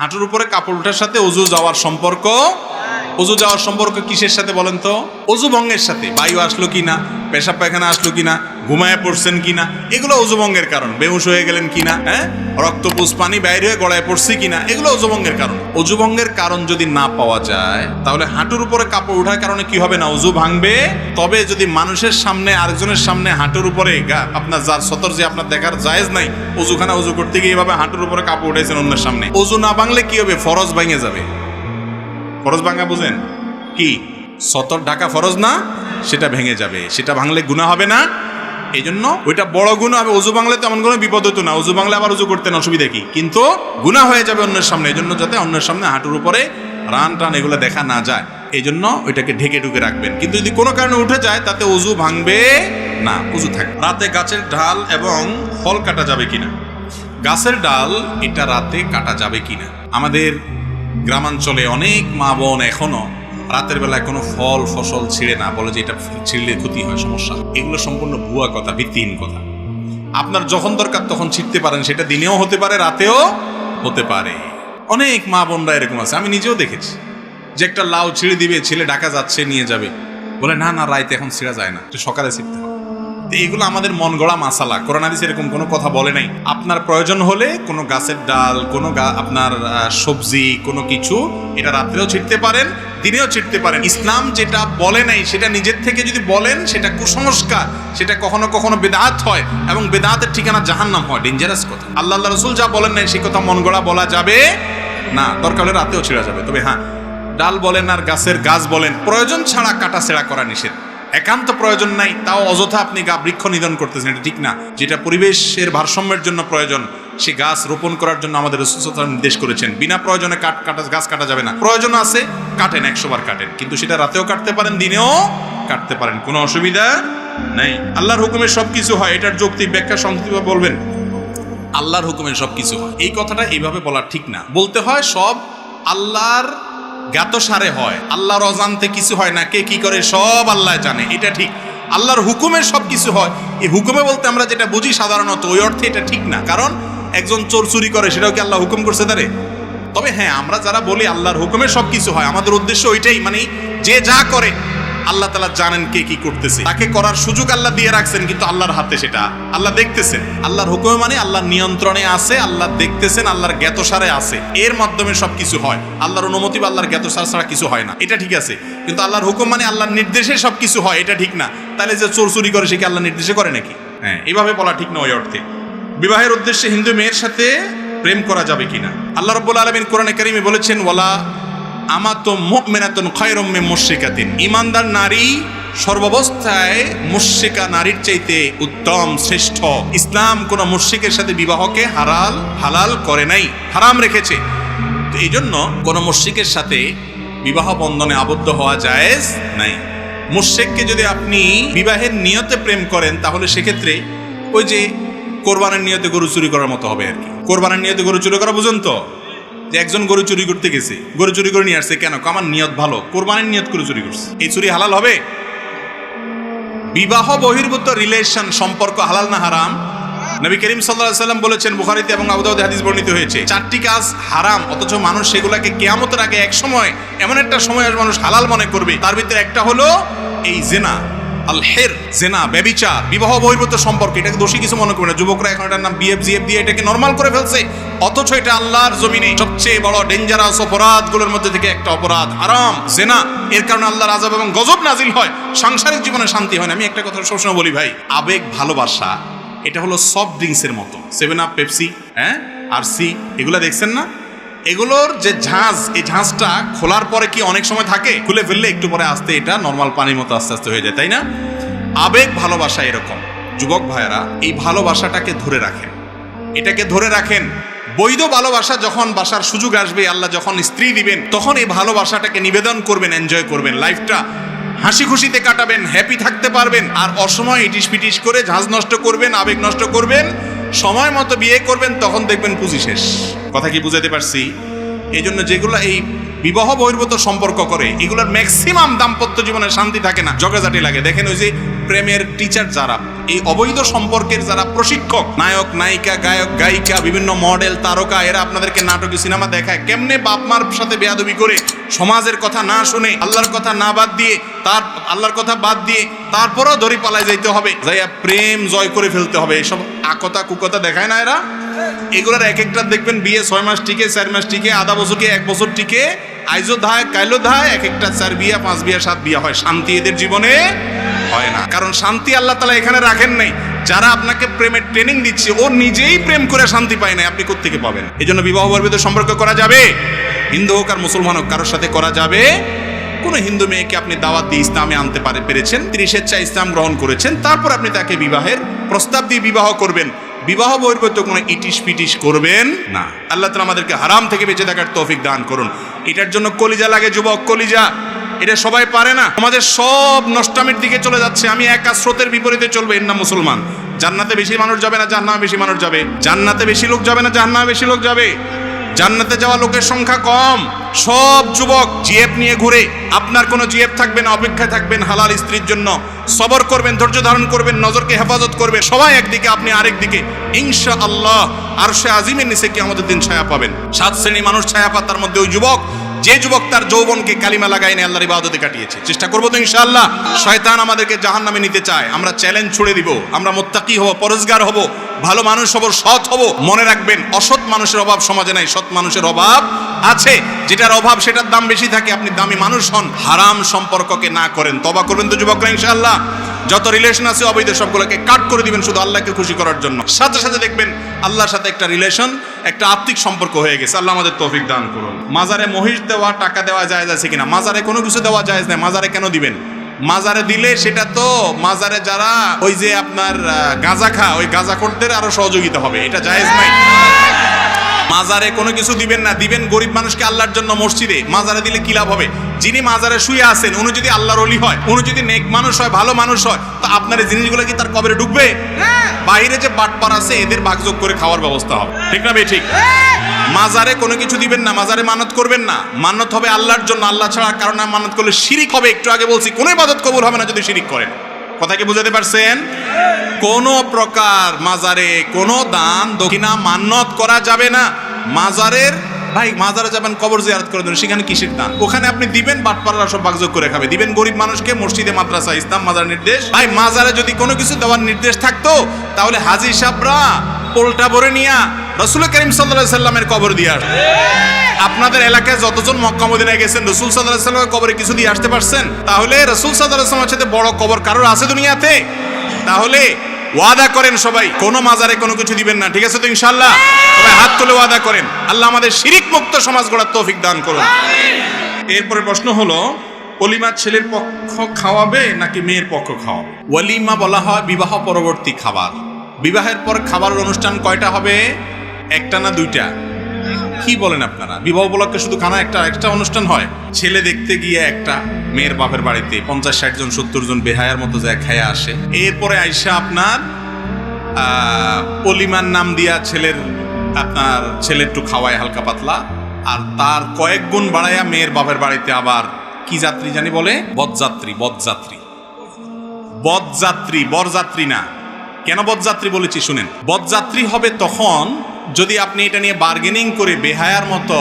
হাঁটুর উপরে কাপড় ওঠার সাথে অজু যাওয়ার সম্পর্ক, অজু যাওয়ার সম্পর্ক কিসের সাথে বলেন তো? অজু ভঙ্গের সাথে। বায়ু আসলো কিনা, পেশাব পায়খানা আসলো কিনা, ঘুমায় পড়ছেন কিনা, এগুলো অজু ভঙ্গের কারণ। বেহুশ হয়ে গেলেন কিনা, রক্ত পুষ্পানি বাইরে হয়ে গলায় পড়ছে কিনা, এগুলো অজু ভঙ্গের কারণ। অজু ভঙ্গের কারণ যদি না পাওয়া যায় তাহলে হাঁটুর উপরে কাপড় ওঠার কারণে কি হবে না, অজু ভাঙবে। তবে যদি মানুষের সামনে, আরেকজনের সামনে হাঁটুর উপরে আপনার যার সতর যে আপনার দেখার জায়েজ নাই, অজুখানা অজু করতে গিয়ে এভাবে হাঁটুর উপরে কাপড় উঠেছেন অন্যের সামনে, অজু না ভাঙলে কি হবে? ফরজ ভেঙে যাবে। ফরজ ভাঙা বুঝেন কি? সতর ঢাকা ফরজ না, সেটা ভেঙে যাবে। সেটা ভাঙলে গুনাহ হবে না, এই জন্য ওইটা বড় গুনাহ হবে। অজু ভাঙলে তেমন কোনো বিপদ হতো না, অজু ভাঙলে আবার অজু করতেন, অসুবিধা কি? কিন্তু গুনাহ হয়ে যাবে অন্যের সামনে। এই জন্য যাতে অন্যের সামনে হাঁটুর উপরে রান টান এগুলো দেখা না যায়, এই জন্য ওইটাকে ঢেকে ঢুকে রাখবেন। কিন্তু যদি কোনো কারণে উঠে যায় তাতে অজু ভাঙবে না, অজু থাকবে। রাতে গাছের ডাল এবং ফল কাটা যাবে কিনা? গাছের ডাল এটা রাতে কাটা যাবে কিনা? আমাদের গ্রামাঞ্চলে অনেক মা বোন এখনো রাতের বেলায় কোনো ফল ফসল ছিঁড়ে না, বলে যে এটা ছিঁড়লে ক্ষতি হয়, সমস্যা। এগুলো সম্পূর্ণ ভুয়া কথা, ভিত্তিহীন কথা। আপনার যখন দরকার তখন ছিঁড়তে পারেন, সেটা দিনেও হতে পারে, রাতেও হতে পারে। অনেক মা বোনরা এরকম আছে, আমি নিজেও দেখেছি, যে একটা লাউ ছিঁড়ে দিবে, ছেলে ঢাকা যাচ্ছে নিয়ে যাবে, বলে না না রাইতে এখন ছিঁড়া যায় না, সকালে ছিঁড়তে হবে। এইগুলো আমাদের মন গড়া মাসালা। কোরআন হাদিস এরকম কোনো কথা বলে নাই। আপনার প্রয়োজন হলে কোনো গাছের ডাল, কোনো আপনার সবজি, কোনো কিছু এটা রাত্রেও ছিঁড়তে পারেন, দিনেও ছিঁড়তে পারেন। ইসলাম যেটা বলে নাই সেটা নিজের থেকে যদি বলেন সেটা কুসংস্কার, সেটা কখনো কখনো বেদাত হয়, এবং বেদাতের ঠিকানা জাহান্নাম হয়। ডেঞ্জারাস কথা। আল্লাহ রাসূল যা বলেন নাই সে কথা মন গড়া বলা যাবে না। দরকার হলে রাতেও ছিঁড়া যাবে। তবে হ্যাঁ, ডাল বলেন আর গাছের গাছ বলেন, প্রয়োজন ছাড়া কাটা ছেঁড়া করা নিষেধ। একান্ত প্রয়োজন নাই তাও অযথা আপনি বৃক্ষ নিধন করতেছেন, এটা ঠিক না। যেটা পরিবেশের ভারসাম্যের জন্য প্রয়োজন, সে গাছ রোপণ করার জন্য আমাদের রাসূল সাল্লাল্লাহু আলাইহি ওয়াসাল্লাম নির্দেশ করেছেন। বিনা প্রয়োজনে গাছ কাটা যাবে না। প্রয়োজন আছে কাটেন, 100 বার কাটেন, কিন্তু সেটা রাতেও কাটতে পারেন, দিনেও কাটতে পারেন, কোনো অসুবিধা নেই। আল্লাহর হুকুমে সবকিছু হয়, এটার যৌক্তিক ব্যাখ্যা সংক্ষিপ্তভাবে বলবেন। আল্লাহর হুকুমে সবকিছু হয়, এই কথাটা এইভাবে বলা ঠিক না। বলতে হয় সব আল্লাহর জ্ঞাতসারে হয়, আল্লাহর অজান্তে কিছু হয় না। কে কি করে সব আল্লাহ জানে, এটা ঠিক। আল্লাহর হুকুমে সব কিছু হয়, এই হুকুমে বলতে আমরা যেটা বুঝি সাধারণত, ওই অর্থে এটা ঠিক না। কারণ একজন চোর চুরি করে, সেটাও কি আল্লাহ হুকুম করছে তারে? তবে হ্যাঁ, আমরা যারা বলি আল্লাহর হুকুমে সব কিছু হয়, আমাদের উদ্দেশ্য ওইটাই, মানে যে যা করে আল্লাহ তাআলা জানেন কে কি করতেছে, তাকে করার সুযোগ আল্লাহ দিয়ে রাখছেন, কিন্তু আল্লাহর হাতে সেটা আল্লাহ দেখতেছেন। আল্লাহর হুকুমে মানে আল্লাহর নিয়ন্ত্রণে আছে, আল্লাহ দেখতেছেন, আল্লাহর জ্ঞাতসারে আছে, এর মাধ্যমে সবকিছু হয়। আল্লাহর অনুমতি বা আল্লাহর জ্ঞাতসার ছাড়া কিছু হয় না, এটা ঠিক আছে। কিন্তু আল্লাহর হুকুম মানে আল্লাহর নির্দেশে সবকিছু হয়, এটা ঠিক না। তাহলে যে চোর চুরি করে সে কি আল্লাহর নির্দেশে করে নাকি? হ্যাঁ, এইভাবে বলা ঠিক না ওই অর্থে। বিবাহের উদ্দেশ্যে হিন্দু মেয়ের সাথে প্রেম করা যাবে কিনা? আল্লাহ রাব্বুল আলামিন কোরআনে কারীমে বলেছেন, ওয়ালা আমাতুম মুমিনাতুন খায়রুম মিন মুশরিকাতিন। ঈমানদার নারী সর্বাবস্থায় মুশরিকা নারীর চাইতে উত্তম, শ্রেষ্ঠ। ইসলাম কোন মুশরিকের সাথে বিবাহকে হালাল করে নাই, হারাম রেখেছে। তো এই জন্য কোন মুশরিকের সাথে বিবাহ বন্ধনে আবদ্ধ হওয়া জায়েজ নাই। মুশরিককে যদি আপনি বিবাহের নিয়তে প্রেম করেন, তাহলে সেক্ষেত্রে ওই যে কোরবানের নিয়তে গরু চুরি করার মতো হবে আর কি। কোরবানের নিয়তে গরু চুরি করা বুঝুন তো, যে একজন গরু চুরি করতে গেছে, গরু চুরি করে নিয়ে আসছে, কেন? আমার নিয়ত ভালো, কোরবানির নিয়ত করে চুরি করছে, এই চুরি হালাল হবে? বিবাহ বহির্ভূত রিলেশন, সম্পর্ক হালাল না হারাম? নবী করিম সাল্লাল্লাহু আলাইহি ওয়াসাল্লাম বলেছেন, বুখারীতে এবং আবু দাউদে হাদিস বর্ণিত হয়েছে, 4টি কাজ হারাম, অথচ মানুষ সেগুলোকে কিয়ামতের আগে এক সময়, এমন একটা সময় আসবে মানুষ হালাল মনে করবে। তার ভিতরে একটা হলো এই জিনা, আল হের, জেনা, ব্যভিচার, বিবাহ বহির্ভূত সম্পর্ক। এটাকে দোষী কিছু মনে করে না যুবকরা, এখন এটার নাম বিএফ জিএফ দিয়ে এটাকে নরমাল করে ফেলছে, অথচ এটা আল্লাহর জমিনে সবচেয়ে বড় ডেঞ্জারাস অপরাধগুলোর মধ্যে থেকে একটা অপরাধ, হারাম, জেনা। এর কারণে আল্লাহর আযাব এবং গজব নাজিল হয়, সাংসারিক জীবনে শান্তি হয় না। আমি একটা কথা সবসময় বলি ভাই, আবেগ ভালোবাসা এটা হলো সফট ড্রিঙ্কসের মতো, 7 আপ, পেপসি, আরসি, এগুলা দেখছেন না? এগুলোর যে ঝাঁজ, এই ঝাঁজটা খোলার পরে কি অনেক সময় থাকে? খুলে ফেললে একটু পরে আস্তে এটা নর্মাল পানির মতো আস্তে আস্তে হয়ে যায়, তাই না? আবেগ ভালোবাসা এরকম। যুবক ভাইয়েরা, এই ভালোবাসাটাকে ধরে রাখেন, এটাকে ধরে রাখেন। বৈধ ভালোবাসা যখন বাসার সুযোগ আসবে, আল্লাহ যখন স্ত্রী দিবেন, তখন এই ভালোবাসাটাকে নিবেদন করবেন, এনজয় করবেন, লাইফটা হাসি খুশিতে কাটাবেন, হ্যাপি থাকতে পারবেন। আর অসময় ইটিস পিটিস করে ঝাঁজ নষ্ট করবেন, আবেগ নষ্ট করবেন, সময় মতো বিয়ে করবেন, তখন দেখবেন পুঁজি শেষ। কথা কি বুঝাতে পারছি? এই জন্য যেগুলো এই বিবাহ বহির্ভূত সম্পর্ক করে এগুলোর ম্যাক্সিমাম দাম্পত্য জীবনে শান্তি থাকে না, ঝগড়াঝাটি লাগে। দেখেন ওই যে প্রেমের টিচার যারা, এই অবৈধ সম্পর্কের যারা প্রশিক্ষক, নায়ক নায়িকা, গায়ক গায়িকা, বিভিন্ন মডেল তারকা, এরা আপনাদেরকে নাটকে সিনেমা দেখায় কেমনে বাপ মার সাথে বেয়াদবি করে, সমাজের কথা না শুনে, আল্লাহর কথা না বাদ দিয়ে, আল্লাহর কথা বাদ দিয়ে তারপরও ধরি পালায় যাইতে হবে, যাইয়া প্রেম জয় করে ফেলতে হবে। এসব আকতা কুকতা দেখায় না এরা। এগুলোর এক একটা দেখবেন বিয়ে 6 মাস টিকে, 4 মাস টিকে, আধা বছর কে 1 বছর টিকে, আইজো ধায় কাইলো ধায়, এক একটা 4 বিয়া 5 বিয়া 7 বিয়া হয়। শান্তি এদের জীবনে হয় না, কারণ শান্তি আল্লাহ তাআলা এখানে রাখেন নাই। যারা আপনাকে প্রেমের ট্রেনিং দিচ্ছে ও নিজেই প্রেম করে শান্তি পায় না, আপনি কোত্থেকে পাবেন? এই জন্য বিবাহ বহির্ভূত সম্পর্ক করা যাবে, হিন্দু হোক আর মুসলমান হোক, কারোর সাথে করা যাবে। কোনো হিন্দু মেয়েকে আপনি দাওয়াত দিয়ে ইসলামে আনতে পেরেছেন, তিনি স্বেচ্ছায় ইসলাম গ্রহণ করেছেন, তারপর আপনি তাকে বিবাহের প্রস্তাব দিয়ে বিবাহ করবেন। বিবাহ বহির্ভূত কোনো ইটিশ পিটিশ করবেন না। আল্লাহ তাআলা আমাদেরকে হারাম থেকে বেঁচে থাকার তৌফিক দান করুন। এটার জন্য কলিজা লাগে যুবক, কলিজা। এটা সবাই পারে না। আমাদের সব নষ্টামির দিকে চলে যাচ্ছে। আমি একা স্রোতের বিপরীতে চলবো, এর নাম মুসলমান। জান্নাতে বেশি মানুষ যাবে না জাহান্নামে বেশি মানুষ যাবে? জান্নাতে বেশি লোক যাবে না জাহান্নামে বেশি লোক যাবে? জান্নাতে যাওয়া লোকের সংখ্যা কম। সব যুবক জিএফ নিয়ে ঘুরে, আপনার কোনো জিএফ থাকবে না, অপেক্ষায় থাকবেন হালাল স্ত্রীর জন্য। সবর করবেন, ধৈর্য ধারণ করবেন, নজরকে হেফাজত করবেন। সবাই একদিকে, আপনি আরেক দিকে। ইনশাআল্লাহ আরশে আজিমের নিচে কিয়ামতের দিন ছায়া পাবেন। 7 শ্রেণীর মানুষ ছায়া পায়, তার মধ্যে ওই যুবক, যে যুবক তার যৌবনকে কালিমা লাগায় নিয়ে আল্লাহর ইবাদতে কাটিয়েছে। চেষ্টা করবো তো ইনশাআল্লাহ। শয়তান আমাদেরকে জাহান্নামে নিতে চায়, আমরা চ্যালেঞ্জ ছুড়ে দিব। আমরা মুত্তাকি হব, পরেজগার হব, ভালো মানুষ হব, সৎ হব। মনে রাখবেন, অসৎ মানুষের অভাব সমাজে নাই, সৎ মানুষের অভাব আছে। যেটার অভাব সেটার দাম বেশি থাকে। আপনি দামি মানুষ হন, হারাম সম্পর্ককে না করেন। তওবা করবেন তো যুবকরা ইনশাআল্লাহ। যত রিলেশন আছে অবৈধ সবগুলোকে কাট করে দিবেন শুধু আল্লাহকে খুশি করার জন্য। সাথে সাথে দেখবেন আল্লাহর সাথে একটা রিলেশন, একটা আত্মিক সম্পর্ক হয়ে গেছে। আল্লাহ আমাদের তৌফিক দান করুন। মাজারে মহিষ দেওয়া, টাকা দেওয়া জায়েজ আছে কিনা? মাজারে কোনো কিছু দেওয়া জায়েজ নাই। মাজারে কেন দিবেন? মাজারে দিলে সেটা তো মাজারে যারা ওই যে আপনার গাঁজা খা, ওই গাঁজাখোরদের আরো সহযোগিতা হবে, এটা জায়েজ নাই। মাজারে কোনো কিছু দিবেন না, দিবেন গরিব মানুষকে আল্লাহর জন্য মসজিদে। মাজারে দিলে কি লাভ হবে? যিনি মাজারে শুয়ে আছেন উনি যদি আল্লাহর ওলি হয়, উনি যদি নেক মানুষ হয়, ভালো মানুষ হয়, তো আপনার এই জিনিসগুলো কি তার কবরে ঢুকবে? বাইরে যে বাটপার আছে এদের ভাগযোগ করে খাওয়ার ব্যবস্থা হবে, ঠিক না ভাই? ঠিক। মাজারে কোনো কিছু দিবেন না, মাজারে মানত করবেন না। মানত হবে আল্লাহর জন্য, আল্লাহ ছাড়া কারণ মানত করলে শিরিক হবে। একটু আগে বলছি কোনো ইবাদত কবুল হবে না যদি শিরিক করেন। কথা কি বুঝাতে পারছেন? কোন প্রকার মাজারে কোনো দান দক্ষিণা মান্নত করা যাবে না। মাজারের ভাই, মাজারে যাবেন কবর জিয়ারত করে দেবেন, সেখানে কিসের দান? ওখানে আপনি দিবেন, বাটপাড়ারা সব ভাগযোগ করে খাবে। দিবেন গরিব মানুষকে, মসজিদে, মাদ্রাসা, ইসলাম, মাজার নির্দেশ। ভাই মাজারে যদি কোনো কিছু দেওয়ার নির্দেশ থাকতো তাহলে হাজী সাহেবরা পোলটা ভরে নিয়া রাসূল করিম সাল্লাল্লাহু আলাইহি সাল্লামের কবর দিয়ে আসে। আপনাদের এলাকায় যতজন মক্কা মদিনায় গেছেন, রাসূল সাল্লাল্লাহু আলাইহি সাল্লামের কবরে কিছু দিয়ে আসতে পারছেন? তাহলে রাসূল সাল্লাল্লাহু আলাইহি সাল্লামের সাথে বড় কবর কারোর আছে দুনিয়াতে? তাহলে ওয়াদা করেন সবাই কোনো মাজারে কোনো কিছু দিবেন না, ঠিক আছে তো ইনশাআল্লাহ? সবাই হাত তুলে ওয়াদা করেন। আল্লাহ আমাদের শিরিক মুক্ত সমাজ গড়ার তৌফিক দান করুন। এরপরে প্রশ্ন হলো, ওলিমা ছেলের পক্ষ খাওয়াবে নাকি মেয়ের পক্ষ খাওয়াবে? ওলিমা বলা হয় বিবাহ পরবর্তী খাবার। বিবাহের পর খাবারের অনুষ্ঠান কয়টা হবে? একটা না দুইটা? কি বলেন আপনারা? বিবাহ উপলক্ষে শুধু খানা একটা অনুষ্ঠান হয়? ছেলে দেখতে গিয়ে একটা, মেয়ের বাপের বাড়িতে 50-60 জন 70 জন বেহায়ার মতো যায় খায় আসে। এরপরে আইসা আপনার অলিমার নাম দিয়া ছেলে একটু খাওয়ায় হালকা পাতলা, আর তার কয়েক গুণ বাড়াইয়া মেয়ের বাপের বাড়িতে আবার কি যাত্রী জানি বলে? বরযাত্রী। বরযাত্রী না। কেন বরযাত্রী বলেছি শুনেন। বরযাত্রী হবে তখন যদি আপনি এটা নিয়ে বার্গেনিং করে বেহায়ার মতো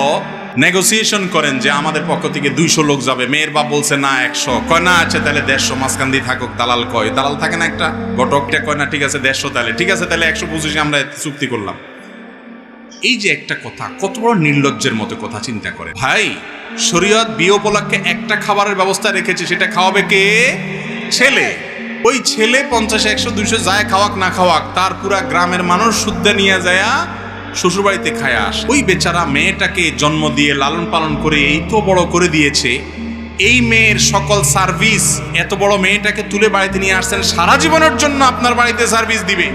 নেগোসিয়েশন করেন যে আমাদের পক্ষ থেকে 200 লোক যাবে, মেয়ের বাপ বলছে না 100, কয় না আছে তাহলে 150, মাঝখান দিয়ে থাকুক, দালাল কয়, দালাল থাকে না একটা ঘটকটা, কয় না ঠিক আছে 150, তাহলে ঠিক আছে, তাহলে 125 আমরা চুক্তি করলাম। এই যে একটা কথা, কত বড় নির্লজ্জের মতো কথা, চিন্তা করে ভাই। শরীয়ত বিয়ে উপলক্ষে একটা খাবারের ব্যবস্থা রেখেছে, সেটা খাওয়াবে কে? ছেলে। ওই ছেলে 50, 100, 200 যায় খাওয়াক না খাওয়াক, তার পুরা গ্রামের মানুষ শুদ্ধা নিয়ে যায় শ্বশুরবাড়িতে খায় আস। ওই বেচারা মেয়েটাকে জন্ম দিয়ে লালন পালন করে এই তো বড় করে দিয়েছে। এই মেয়ের সকল সার্ভিস, এত বড় মেয়েটাকে তুলে বাড়িতে নিয়ে আসছেন, সারা জীবনের জন্য আপনার বাড়িতে সার্ভিস দিবে।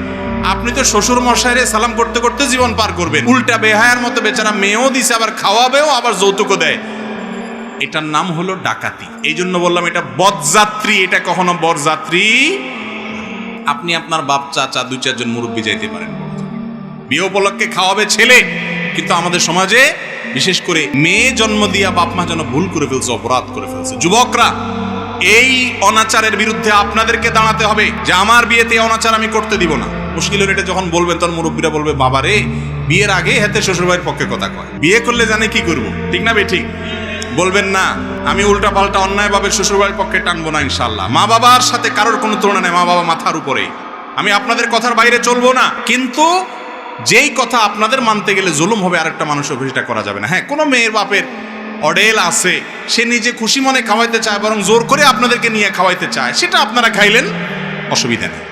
আপনি তো শ্বশুর মশাইরে সালাম করতে করতে জীবন পার করবেন। উল্টা বেহায়ার মতো বেচারা মেয়েও দিছে, আবার খাওয়াবেও, আবার যৌতুকও দেয়। এটার নাম হলো ডাকাতি। এই জন্য বললাম এটা বরযাত্রী, এটা কখনো বরযাত্রী। আপনি আপনার বাপ, চাচা, 2-4 জন মুরব্বী যাইতে পারেন। বিয়ে উপলক্ষে খাওয়াবে ছেলে, কিন্তু আমাদের সমাজে বিশেষ করে মেয়ে জন্ম দিয়া বাপ মা যেন ভুল করে ফেলছে, অপরাধ করে ফেলছে। যুবকরা, এই অনাচারের বিরুদ্ধে আপনাদেরকে দাঁড়াতে হবে যে আমার বিয়েতে অনাচার আমি করতে দিব না। মুশকিল হলে এটা যখন বলবেন তখন মুরব্বীরা বলবে, বাবা রে, বিয়ের আগে হাতে শ্বশুরবাড়ির পক্ষে কথা কয়, বিয়ে করলে জানে কি করব। ঠিক না ঠিক? বলবেন না আমি উল্টা পাল্টা অন্যায়ভাবে শ্বশুরবাড়ির পক্ষে টানবো না ইনশাল্লাহ। মা বাবার সাথে কারোর কোনো তুলনা নেই, মা বাবা মাথার উপরে, আমি আপনাদের কথার বাইরে চলবো না। কিন্তু যেই কথা আপনাদের মানতে গেলে জুলুম হবে, আরেকটা মানুষের সেটা করা যাবে না। হ্যাঁ, কোনো মেয়ের বাপের অডেল আছে, সে নিজে খুশি মনে খাওয়াইতে চায়, বরং জোর করে আপনাদেরকে নিয়ে খাওয়াইতে চায়, সেটা আপনারা খাইলেন, অসুবিধা নেই।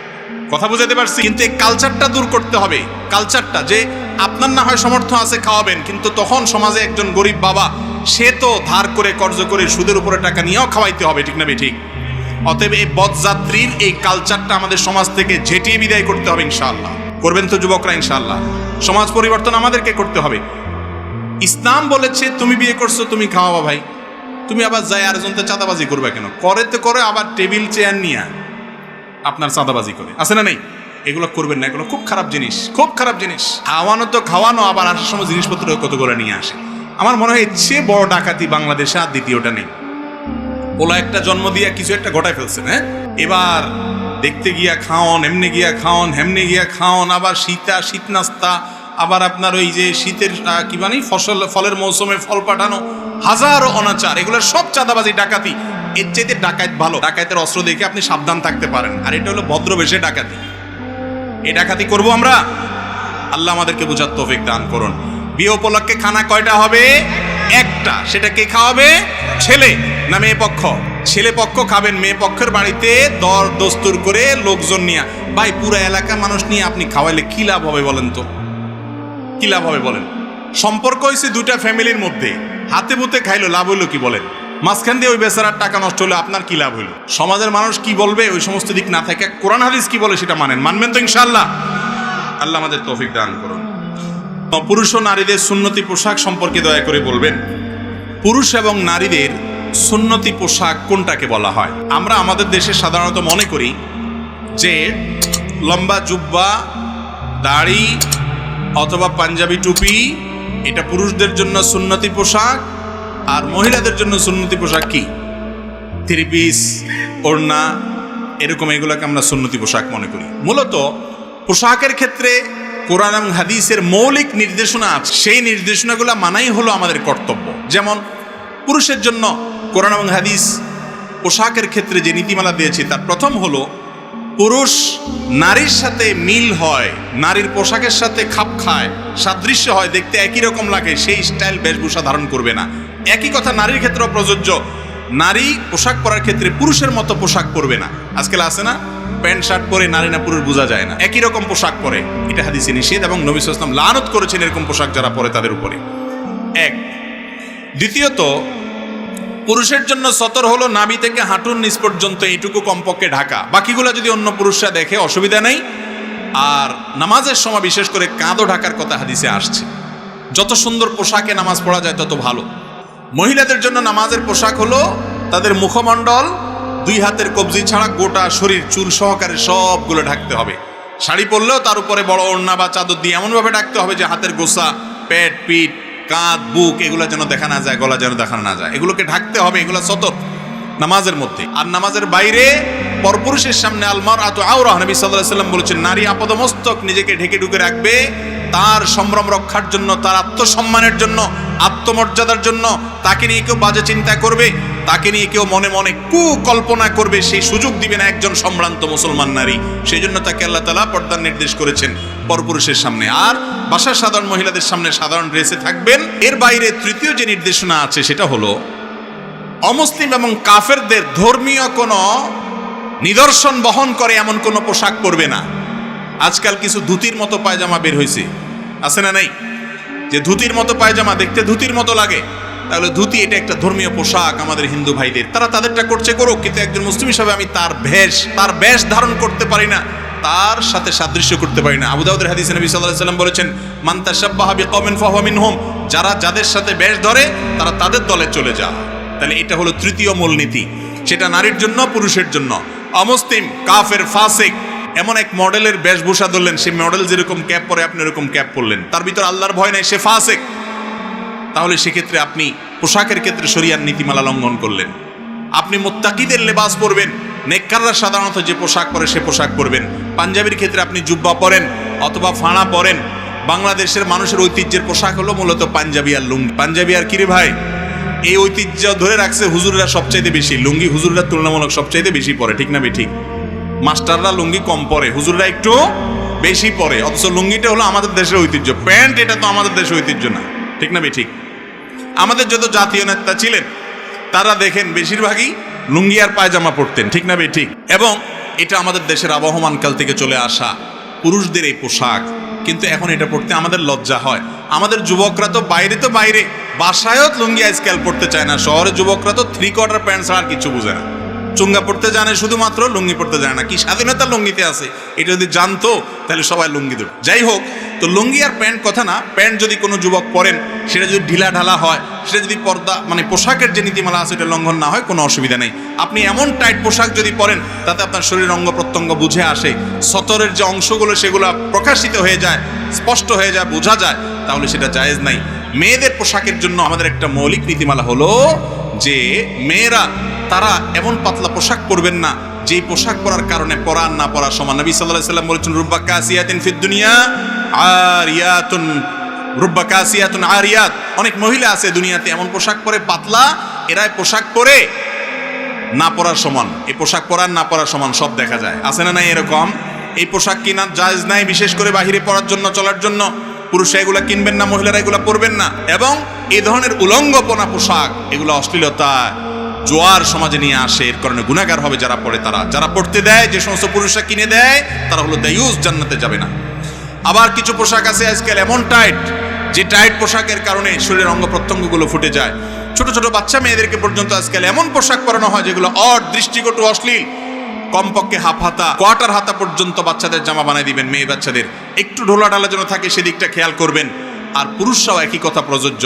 কথা বুঝাতে পারছি? কিন্তু এই কালচারটা দূর করতে হবে। কালচারটা যে আপনার না হয় সামর্থ্য আছে খাওয়াবেন, কিন্তু তখন সমাজে একজন গরিব বাবা, সে তো ধার করে কর্জ করে সুদের উপরে টাকা নিয়েও খাওয়াইতে হবে। ঠিক না ঠিক? অতএব এই বদযাত্রীর এই কালচারটা আমাদের সমাজ থেকে ঝেঁটিয়ে বিদায় করতে হবে ইনশাআল্লাহ। করবেন তো যুবকরা ইনশাআল্লাহ? সমাজ পরিবর্তন আমাদেরকে করতে হবে। ইসলাম বলেছে তুমি বিয়ে করছো, তুমি খাওয়াবা ভাই, তুমি আবার যাই আরেকজনকে চাঁদাবাজি করবে কেন? করে তো করে আবার টেবিল চেয়ার নিয়ে আপনার চাঁদাবাজি করে, আছে না নেই? এগুলো করবেন না, এগুলো খুব খারাপ জিনিস, খুব খারাপ জিনিস। খাওয়ানো তো খাওয়ানো, আবার আসার সময় জিনিসপত্র কতগুলো নিয়ে আসে। আমার মনে হয় এর চেয়ে বড় ডাকাতি বাংলাদেশে আর দ্বিতীয়টা নেই। ওলা একটা জন্ম দিয়া কিছু একটা ঘটায় ফেলছেন। হ্যাঁ, এবার দেখতে গিয়া খাওন, এমনি গিয়া খাওন, হেমনি গিয়া খাওন, আবার শীত নাস্তা, আবার আপনার ওই যে শীতের কি বানি ফলের মৌসুমে ফল পাঠানো, হাজারো অনাচার, এগুলোর সব চাঁদাবাজি, ডাকাতি। এর চাইতে ডাকাত ভালো। ডাকাতের অস্ত্র দেখে আপনি সাবধান থাকতে পারেন, আর এটা হলো ভদ্রবেশে ডাকাতি। এই ডাকাতি করবো আমরা? আল্লাহ আমাদেরকে বুঝার তৌফিক দান করুন। বিয়ে উপলক্ষে খানা কয়টা হবে? একটা। সেটা কে খাওয়াবে? ছেলে না মেয়ে পক্ষ? ছেলে পক্ষ খাবেন, মেয়ে পক্ষের বাড়িতে দর দস্তুর করে লোকজন নিয়ে। ভাই, পুরো এলাকা মানুষ নিয়ে আপনি খাওয়াইলে কি লাভ হবে বলেন তো? কি লাভ হবে বলেন? সম্পর্ক হয়েছে দুইটা ফ্যামিলির মধ্যে, হাতে বুতে খাইলো, লাভ হইলো কি বলেন? মাঝখান দিয়ে ওই বেচারার টাকা নষ্ট হলো, আপনার কি লাভ হইলো? সমাজের মানুষ কি বলবে ওই সমস্ত দিক না থাকে, কোরআন হাদিস কি বলে সেটা মানবেন তো ইনশাআল্লাহ? আল্লাহ আমাদের তৌফিক দান করুন। পুরুষ ও নারীদের সুন্নতি পোশাক সম্পর্কে দয়া করে বলবেন, পুরুষ এবং নারীদের সুন্নতি পোশাক কোনটাকে বলা হয়? আমরা আমাদের দেশে সাধারণত মনে করি যে লম্বা জুব্বা, দাড়ি অথবা পাঞ্জাবি টুপি, এটা পুরুষদের জন্য সুন্নতি পোশাক, আর মহিলাদের জন্য সুন্নতি পোশাক কি? থ্রি পিস, ওড়না, এরকম এগুলোকে আমরা সুন্নতি পোশাক মনে করি। মূলত পোশাকের ক্ষেত্রে কোরআন এবং হাদিসের মৌলিক নির্দেশনা আছে, সেই নির্দেশনাগুলো মানাই হলো আমাদের কর্তব্য। যেমন পুরুষের জন্য কোরআন এবং হাদিস পোশাকের ক্ষেত্রে যে নীতিমালা দিয়েছে, তার প্রথম হলো পুরুষ নারীর সাথে মিল হয়, নারীর পোশাকের সাথে খাপ খায়, সাদৃশ্য হয়, দেখতে একই রকম লাগে, সেই স্টাইল বেশভূষা ধারণ করবে না। একই কথা নারীর ক্ষেত্রেও প্রযোজ্য। নারী পোশাক পরার ক্ষেত্রে পুরুষের মতো পোশাক পরবে না। আজকাল আছে না, প্যান্ট শার্ট পরে নারী না পুরুষ বোঝা যায় না, একই রকম পোশাক পরে, এটা হাদিসে নিষেধ, এবং নবী সাল্লাল্লাহু আলাইহি ওয়াসাল্লাম লানত করেছেন এরকম পোশাক যারা পরে তাদের উপরে। এক। দ্বিতীয়ত, পুরুষের জন্য সতর হলো নাভি থেকে হাঁটুর নিচ পর্যন্ত এইটুকু কমপক্ষে ঢাকা, বাকিগুলো যদি অন্য পুরুষরা দেখে অসুবিধা নেই। আর নামাজের সময় বিশেষ করে কাঁধও ঢাকার কথা হাদিসে আসছে। যত সুন্দর পোশাকে নামাজ পড়া যায় তত ভালো। মহিলাদের জন্য নামাজের পোশাক হলো তাদের মুখমণ্ডল, দুই হাতের কবজি ছাড়া গোটা শরীর চুল সহকারে সবগুলো ঢাকতে হবে। শাড়ি পরলেও তার উপরে বড় ওড়না বা চাদর দিয়ে এমনভাবে ঢাকতে হবে যে হাতের গোসা, পেট, পিঠ, কাঁধ, বুক এগুলো যেন দেখা না যায়, গলা যেন দেখা না যায়, এগুলোকে ঢাকতে হবে। এগুলো সতর নামাজের মধ্যে। আর নামাজের বাইরে পরপুরুষের সামনে আলমারআতু আওরা, নবী সাল্লাল্লাহু আলাইহি ওয়াসাল্লাম বলেছেন, নারী আপাদমস্তক নিজেকে ঢেকে ঢুকে রাখবে তার সম্ভ্রম রক্ষার জন্য, তার আত্মসম্মানের জন্য, আত্মমর্যাদার জন্য। তাকে নিয়ে কেউ বাজে চিন্তা করবে, তাকে নিয়ে কেউ মনে মনে কুকল্পনা করবে, সেই সুযোগ দিবে না একজন সম্ভ্রান্ত মুসলমান নারী। সেই জন্য তাকে আল্লাহ তাআলা পর্দার নির্দেশ করেছেন পরপুরুষের সামনে। আর বাসার সাধারণ মহিলাদের সামনে সাধারণ ড্রেসে থাকবেন। এর বাইরে তৃতীয় যে নির্দেশনা আছে সেটা হলো অমুসলিম এবং কাফেরদের ধর্মীয় কোনো নিদর্শন বহন করে এমন কোনো পোশাক পরবে না। আজকাল কিছু ধুতির মতো পায়জামা বের হয়েছে, আছে না নাই? যে ধুতির মতো পায়জামা, দেখতে ধুতির মতো লাগে, তাহলে ধুতি এটা একটা ধর্মীয় পোশাক আমাদের হিন্দু ভাইদের, তারা তাদেরটা করছে করুক, কিন্তু একজন মুসলিম হিসাবে আমি তার বেশ ধারণ করতে পারি না, তার সাথে সাদৃশ্য করতে পারি না। আবু দাউদের হাদিসে নবী সাল্লাল্লাহু আলাইহি ওয়াসাল্লাম বলেছেন, মান তাশাব্বাহা বিকওমিন ফাহুয়া মিনহুম, যারা যাদের সাথে বেশ ধরে তারা তাদের দলে চলে যায়। তাহলে এটা হলো তৃতীয় মূলনীতি, সেটা নারীর জন্য, পুরুষের জন্য। অমুসলিম, কাফের, ফাসিক এমন এক মডেলের বেশভূষা ধরলেন, সেই মডেল যেরকম ক্যাপ পরে আপনি এরকম ক্যাপ পরলেন, তার ভিতর আল্লাহর ভয় নাই, সে ফাসিক। তাহলে সেক্ষেত্রে আপনি পোশাকের ক্ষেত্রে শরিয়ার নীতিমালা লঙ্ঘন করলেন। আপনি মুত্তাকিদের লেবাস পরবেন, নেককাররা সাধারণত যে পোশাক পরে সে পোশাক পরবেন। পাঞ্জাবির ক্ষেত্রে আপনি জুব্বা পরেন অথবা ফাঁড়া পরেন। বাংলাদেশের মানুষের ঐতিহ্যের পোশাক হলো মূলত পাঞ্জাবি আর লুঙ্গি। পাঞ্জাবি আর কিরে ভাই, এই ঐতিহ্য ধরে রাখছে হুজুররা সবচাইতে বেশি। লুঙ্গি হুজুররা তুলনামূলক সবচাইতে বেশি পরে, ঠিক না ঠিক? মাস্টাররা লুঙ্গি কম পরে, হুজুররা একটু বেশি পরে। অথচ লুঙ্গিটা হলো আমাদের দেশের ঐতিহ্য, প্যান্ট এটা তো আমাদের দেশের ঐতিহ্য না, ঠিক না ঠিক? আমাদের যত জাতীয় নেতা ছিলেন তারা দেখেন বেশিরভাগই লুঙ্গি আর পায়জামা পরতেন, ঠিক না ঠিক? এবং এটা আমাদের দেশের আবহমান কাল থেকে চলে আসা পুরুষদের এই পোশাক, কিন্তু এখন এটা পড়তে আমাদের লজ্জা হয়। আমাদের যুবকরা তো বাইরে বাসায়ও লুঙ্গি আজকাল পড়তে চায় না। শহরের যুবকরা তো 3/4 প্যান্ট ছাড়া আর কিছু বোঝে না। চুঙ্গা পড়তে জানে শুধুমাত্র, লুঙ্গি পড়তে জানে না। কি স্বাধীনতা লুঙ্গিতে আছে, এটা যদি জানতো তাহলে সবাই লুঙ্গি দিত। যাই হোক, তো লুঙ্গি আর প্যান্ট কথা না, প্যান্ট যদি কোনো যুবক পরেন সেটা যদি ঢিলা ঢালা হয়, সেটা যদি পর্দা মানে পোশাকের যে নীতিমালা আছে এটা লঙ্ঘন না হয়, কোনো অসুবিধা নেই। আপনি এমন টাইট পোশাক যদি পরেন তাতে আপনার শরীরের অঙ্গ প্রত্যঙ্গ বুঝে আসে, সতরের যে অংশগুলো সেগুলো প্রকাশিত হয়ে যায়, স্পষ্ট হয়ে যায়, বোঝা যায়, তাহলে সেটা জায়েজ নাই। মেয়েদের পোশাকের জন্য আমাদের একটা মৌলিক নীতিমালা হলো যে মেয়েরা তারা এমন পাতলা পোশাক পরবেন না যেই পোশাক পরার কারণে পরা না পরা সমান। নবী সাল্লাল্লাহু আলাইহি ওয়াসাল্লাম বলেছেন, রুব্বা কাসিয়াতিন ফিদ দুনিয়া আরিয়াতুন, রুব্বা কাসিয়াতুন আরিয়াত। অনেক মহিলা আছে দুনিয়াতে এমন পোশাক পরে পাতলা, এরাই পোশাক পরে না পরার সমান। এই পোশাক পরার না পরার সমান সব দেখা যায়, আছে না নাই এরকম? এই পোশাক কিনা জায়েজ নাই, বিশেষ করে বাহিরে পরার জন্য, চলার জন্য। পুরুষরা এগুলা কিনবেন না, মহিলারা এগুলা পরবেন না। এবং এই ধরনের উলঙ্গপনা পোশাক, এগুলো অশ্লীলতা জোয়ার সমাজে নিয়ে আসে, এর কারণে গুনাহগার হবে যারা পড়ে। তারা যারা পড়তে দেয়, যে সমস্ত পুরুষরা কিনে দেয়, তারা হলো দায়ুস, জান্নাতে যাবে না। আবার কিছু পোশাক আছে আজকাল এমন টাইট, যে টাইট পোশাকের কারণে শরীরের অঙ্গ প্রত্যঙ্গগুলো ফুটে যায়। ছোট ছোট বাচ্চা মেয়েদেরকে পর্যন্ত আজকাল এমন পোশাক পরানো হয় যেগুলো অড, দৃষ্টিকটু, অশ্লীল। কমপক্ষে হাফ হাতা, কোয়ার্টার হাতা পর্যন্ত বাচ্চাদের জামা বানিয়ে দিবেন। মেয়ে বাচ্চাদের একটু ঢোলা ঢালা যেন থাকে সেদিকটা খেয়াল করবেন। আর পুরুষরাও একই কথা প্রযোজ্য,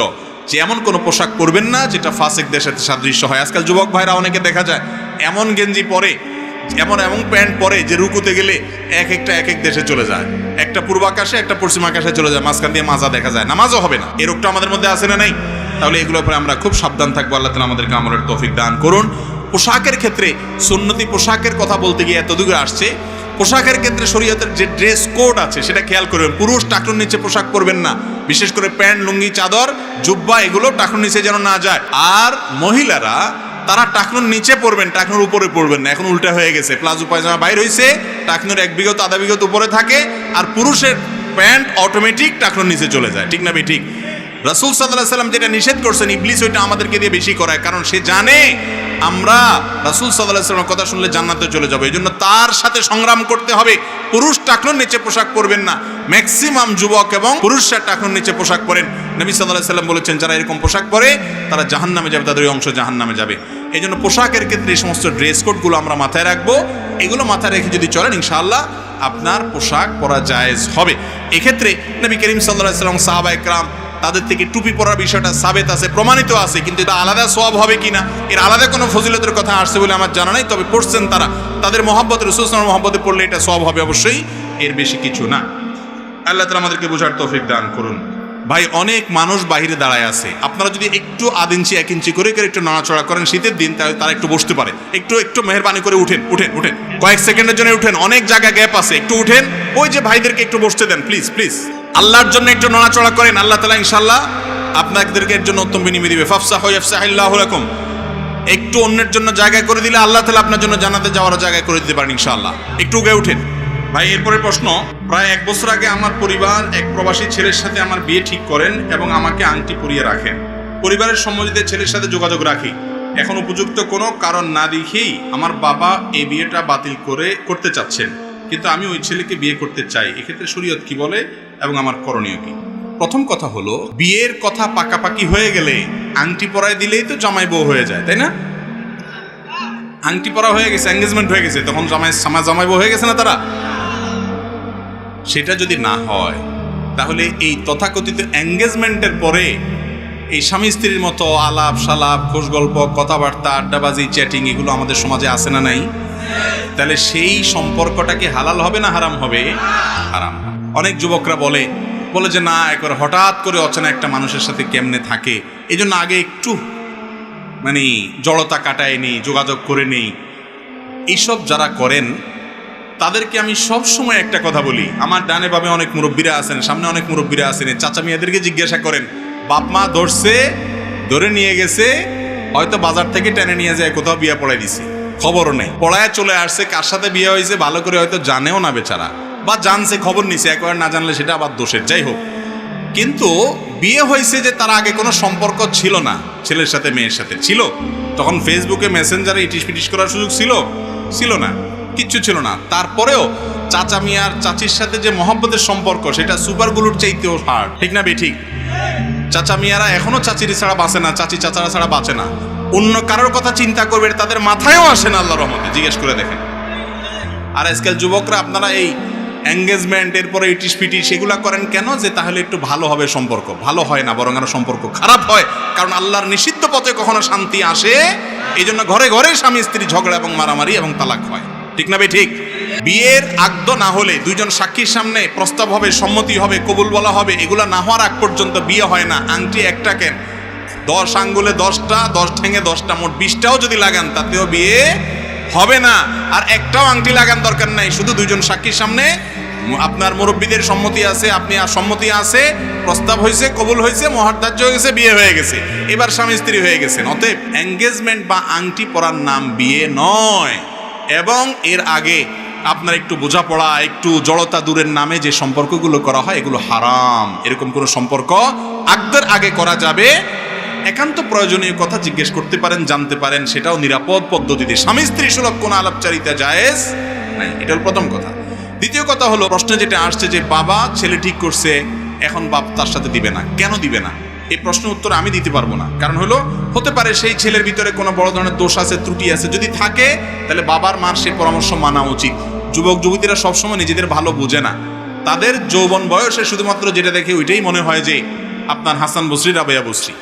যে এমন কোনো পোশাক পরবেন না যেটা ফাসিকদের সাথে সাদৃশ্য হয়। আজকাল যুবক ভাইরা অনেকে দেখা যায় এমন গেঞ্জি পরে, এমন প্যান্ট পরে যে রুকুতে গেলে এক এক দেশে চলে যায়। একটা পূর্বাকাশে, একটা পশ্চিম আকাশে চলে যায়, মাঝখান দিয়ে মাজা দেখা যায়, নামাজও হবে না। এই রোগটা আমাদের মধ্যে আছে না নাই? তাহলে এগুলোর উপরে আমরা খুব সাবধান থাকবো। আল্লাহ তাআলা আমাদেরকে আমলের তৌফিক দান করুন। পোশাকের ক্ষেত্রে সুন্নতি পোশাকের কথা বলতে গিয়ে এতদূরে আসছে। পোশাকের ক্ষেত্রে শরীয়তের যে ড্রেস কোড আছে সেটা খেয়াল করবেন। পুরুষ টাকনুর নিচে পোশাক পরবেন না, বিশেষ করে প্যান্ট, লুঙ্গি, চাদর, জুব্বা, এগুলো টাকনুর নিচে যেন না যায়। আর মহিলারা তারা টাকনুর নিচে পরবেন, টাকনুর উপরে পরবেন না। এখন উল্টা হয়ে গেছে, প্লাজো পায়জামা বাইর হয়েছে, টাকনুর 1 বিঘত আধা বিঘত উপরে থাকে, আর পুরুষের প্যান্ট অটোমেটিক টাকনুর নিচে চলে যায়, ঠিক না ঠিক? রাসূল সাল্লাল্লাহু আলাইহি সাল্লাম যেটা নিষেধ করছেন, ইবলিস ওইটা আমাদেরকে দিয়ে বেশি করায়, কারণ সে জানে আমরা রাসূল সাল্লাল্লাহু আলাইহি সাল্লামের কথা শুনলে জান্নাতে চলে যাবো। এই জন্য তার সাথে সংগ্রাম করতে হবে। পুরুষ টাকনুর নিচে পোশাক পরবেন না। ম্যাক্সিমাম যুবক এবং পুরুষরা টাকনুর নিচে পোশাক পরেন। নবী সাল্লাল্লাহু আলাইহি সাল্লাম বলেছেন, যারা এরকম পোশাক পরে তারা জাহান্নামে যাবে, তাদের ওই অংশ জাহান্নামে যাবে। এই জন্য পোশাকের ক্ষেত্রে এই সমস্ত ড্রেস কোডগুলো আমরা মাথায় রাখবো। এগুলো মাথায় রেখে যদি চলেন, ইনশাআল্লাহ আপনার পোশাক পরা জায়েজ হবে। এক্ষেত্রে নবী করিম সাল্লাল্লাহু আলাইহি সাল্লাম, সাহাবায়ে কেরাম, তাদের থেকে টুপি পরার বিষয়টা সাবেত আছে, প্রমাণিত আছে, কিন্তু এটা আলাদা সওয়াব হবে কিনা, এর আলাদা কোনো ফজিলতের কথা আসছে বলে আমার জানা নাই। তবে পড়ছেন তারা, তাদের মহব্বত, রাসূল সাল্লাল্লাহু আলাইহি ওয়াসাল্লামের মহব্বতে পড়লে এটা সওয়াব হবে অবশ্যই, এর বেশি কিছু না। আল্লাহ তাআলা আমাদেরকে বোঝার তৌফিক দান করুন। ভাই, অনেক মানুষ বাইরে দাঁড়ায় আছে, আপনারা যদি একটু 1 ইঞ্চি 1 ইঞ্চি করে একটু নাড়াচড়া করেন শীতের দিন, তাহলে তারা একটু বসতে পারে। একটু মেহেরবানি করে উঠেন, কয়েক সেকেন্ডের জন্য উঠেন, অনেক জায়গা গ্যাপ আছে, একটু উঠেন। ওই যে ভাইদেরকে একটু বসতে দেন প্লিজ। আল্লাহর জন্য একটু নড়াচড়া করেন, আল্লাহ তাআলা ইনশাআল্লাহ আপনাদেরকে এর জন্য উত্তম বিনিময় দিবে। ফাফসাহু ইয়াফসাহিল্লাহু লাকুম। একটু অন্যের জন্য জায়গা করে দিলে আল্লাহ তাআলা আপনার জন্য জান্নাতে যাওয়ার জায়গা করে দিতে পারেন ইনশাআল্লাহ। একটু উঠে উঠেন। ভাই, এরপরে প্রশ্ন, প্রায় 1 বছর আগে আমার পরিবার এক প্রবাসী ছেলের সাথে আমার বিয়ে ঠিক করেন এবং আমাকে আংটি পরিয়ে রাখেন। পরিবারের সম্মতিতে ছেলের সাথে যোগাযোগ রাখি। এখন উপযুক্ত কোনো কারণ না দেখেই আমার বাবা এই বিয়েটা বাতিল করতে চাচ্ছেন, কিন্তু আমি ওই ছেলেকে বিয়ে করতে চাই। এক্ষেত্রে শরীয়ত কি বলে এবং আমার করণীয় কি? প্রথম কথা হলো, বিয়ের কথা পাকাপাকি হয়ে গেলে আংটি পরায় দিলেই তো জামাই বউ হয়ে যায়, তাই না? আংটি পরা হয়ে গেছে, এঙ্গেজমেন্ট হয়ে গেছে, তখন জামাই বউ হয়ে গেছে না তারা? সেটা যদি না হয়, তাহলে এই তথাকথিত এঙ্গেজমেন্টের পরে এই স্বামী স্ত্রীর মতো আলাপ সালাপ, খোশ গল্প, কথাবার্তা, আড্ডাবাজি, চ্যাটিং, এগুলো আমাদের সমাজে আছে না নাই? তাহলে সেই সম্পর্কটা কি হালাল হবে না হারাম হবে? হারাম। অনেক যুবকরা বলে বলে যে না, একবার হঠাৎ করে অচেনা একটা মানুষের সাথে কেমনে থাকে, এই জন্য আগে একটু মানে জড়তা কাটায় নেই, যোগাযোগ করে নেই। এইসব যারা করেন তাদেরকে আমি সব সময় একটা কথা বলি, আমার ডানে বামে অনেক মুরব্বীরা আছেন, সামনে অনেক মুরব্বীরা আছেন, চাচা মিয়াদেরকে জিজ্ঞাসা করেন, বাপ মা ধরে নিয়ে গেছে, হয়তো বাজার থেকে টেনে নিয়ে যায় কোথাও বিয়ে পড়াই দিছে, খবরও নেই, পড়ায় চলে আসছে, কার সাথে বিয়ে হয়েছে ভালো করে হয়তো জানেও না বেচারা, বা জানছে খবর নিছে, একবার না জানলে সেটা আবার দোষের। যাই হোক, কিন্তু বিয়ে হয়েছে যে তার আগে কোনো সম্পর্ক ছিল না ছেলের সাথে মেয়ের সাথে, ছিল তখন ফেসবুকে মেসেঞ্জারে ইটিস পিটিস করার সুযোগ ছিল না, কিচ্ছু ছিল না। তারপরেও চাচা মিয়ার চাচির সাথে যে মহব্বতের সম্পর্ক, সেটা সুপারগুলোর চাইতেও হার্ড, ঠিক না বেঠিক? চাচা মিয়ারা এখনো চাচির ছাড়া বাঁচে না, চাচি চাচারা ছাড়া বাঁচে না। অন্য কারোর কথা চিন্তা করবে তাদের মাথায়ও আসে না, আল্লাহর রহমতে, জিজ্ঞেস করে দেখেন। আর আজকাল যুবকরা আপনারা এই এঙ্গেজমেন্ট, এরপরে ইটিস পিটিস সেগুলা করেন কেন? যে তাহলে একটু ভালো হবে সম্পর্ক। ভালো হয় না, বরং আরো সম্পর্ক খারাপ হয়, কারণ আল্লাহর নিষিদ্ধ পথে কখনো শান্তি আসে। এই জন্য ঘরে ঘরে স্বামী স্ত্রী ঝগড়া এবং মারামারি এবং তালাক হয়, ঠিক না ঠিক? বিয়ের আগদ না হলে, দুইজন সাক্ষীর সামনে প্রস্তাব হবে, সম্মতি হবে, কবুল বলা হবে, এগুলা না হওয়ার আগ পর্যন্ত বিয়ে হয় না। আংটি একটা কেন, 10 আঙ্গুলে 10টা, 10 ঠেঙে 10টা, মোট 20টাও যদি লাগান তাতেও বিয়ে হবে না। আর একটাও আংটি লাগান দরকার নাই, শুধু দুইজন সাক্ষীর সামনে আপনার মুরব্বীদের সম্মতি আছে, আপনি আর সম্মতি আছে, প্রস্তাব হয়েছে, কবুল হয়েছে, মহার্দার্য হয়ে গেছে, বিয়ে হয়ে গেছে, এবার স্বামী স্ত্রী হয়ে গেছেন। অতএব এঙ্গেজমেন্ট বা আংটি পরার নাম বিয়ে নয়। এবং এর আগে আপনার একটু বোঝাপড়া, একটু জড়তা দূরের নামে যে সম্পর্কগুলো করা হয়, এগুলো হারাম। এরকম কোনো সম্পর্ক আগদের আগে করা যাবে। একান্ত প্রয়োজনীয় কথা জিজ্ঞেস করতে পারেন, জানতে পারেন, সেটাও নিরাপদ পদ্ধতিতে। স্বামী স্ত্রী সুলভ কোনো আলাপচারিতা জায়েজ নাই, এটা হল প্রথম কথা। দ্বিতীয় কথা হলো, প্রশ্নে যেটা আসছে যে বাবা ছেলে ঠিক করছে, এখন বাপ তার সাথে দিবে না, কেন দিবে না? এই প্রশ্নের উত্তর আমি দিতে পারবো না। কারণ হলো, হতে পারে সেই ছেলের ভিতরে কোনো বড় ধরনের দোষ আছে, ত্রুটি আছে। যদি থাকে তাহলে বাবার মার সেই পরামর্শ মানা উচিত। যুবক যুবতীরা সবসময় নিজেদের ভালো বোঝে না, তাদের যৌবন বয়সে শুধুমাত্র যেটা দেখে ওইটাই মনে হয় যে আপনার হাসান বসরি, রাবেয়া বসরি,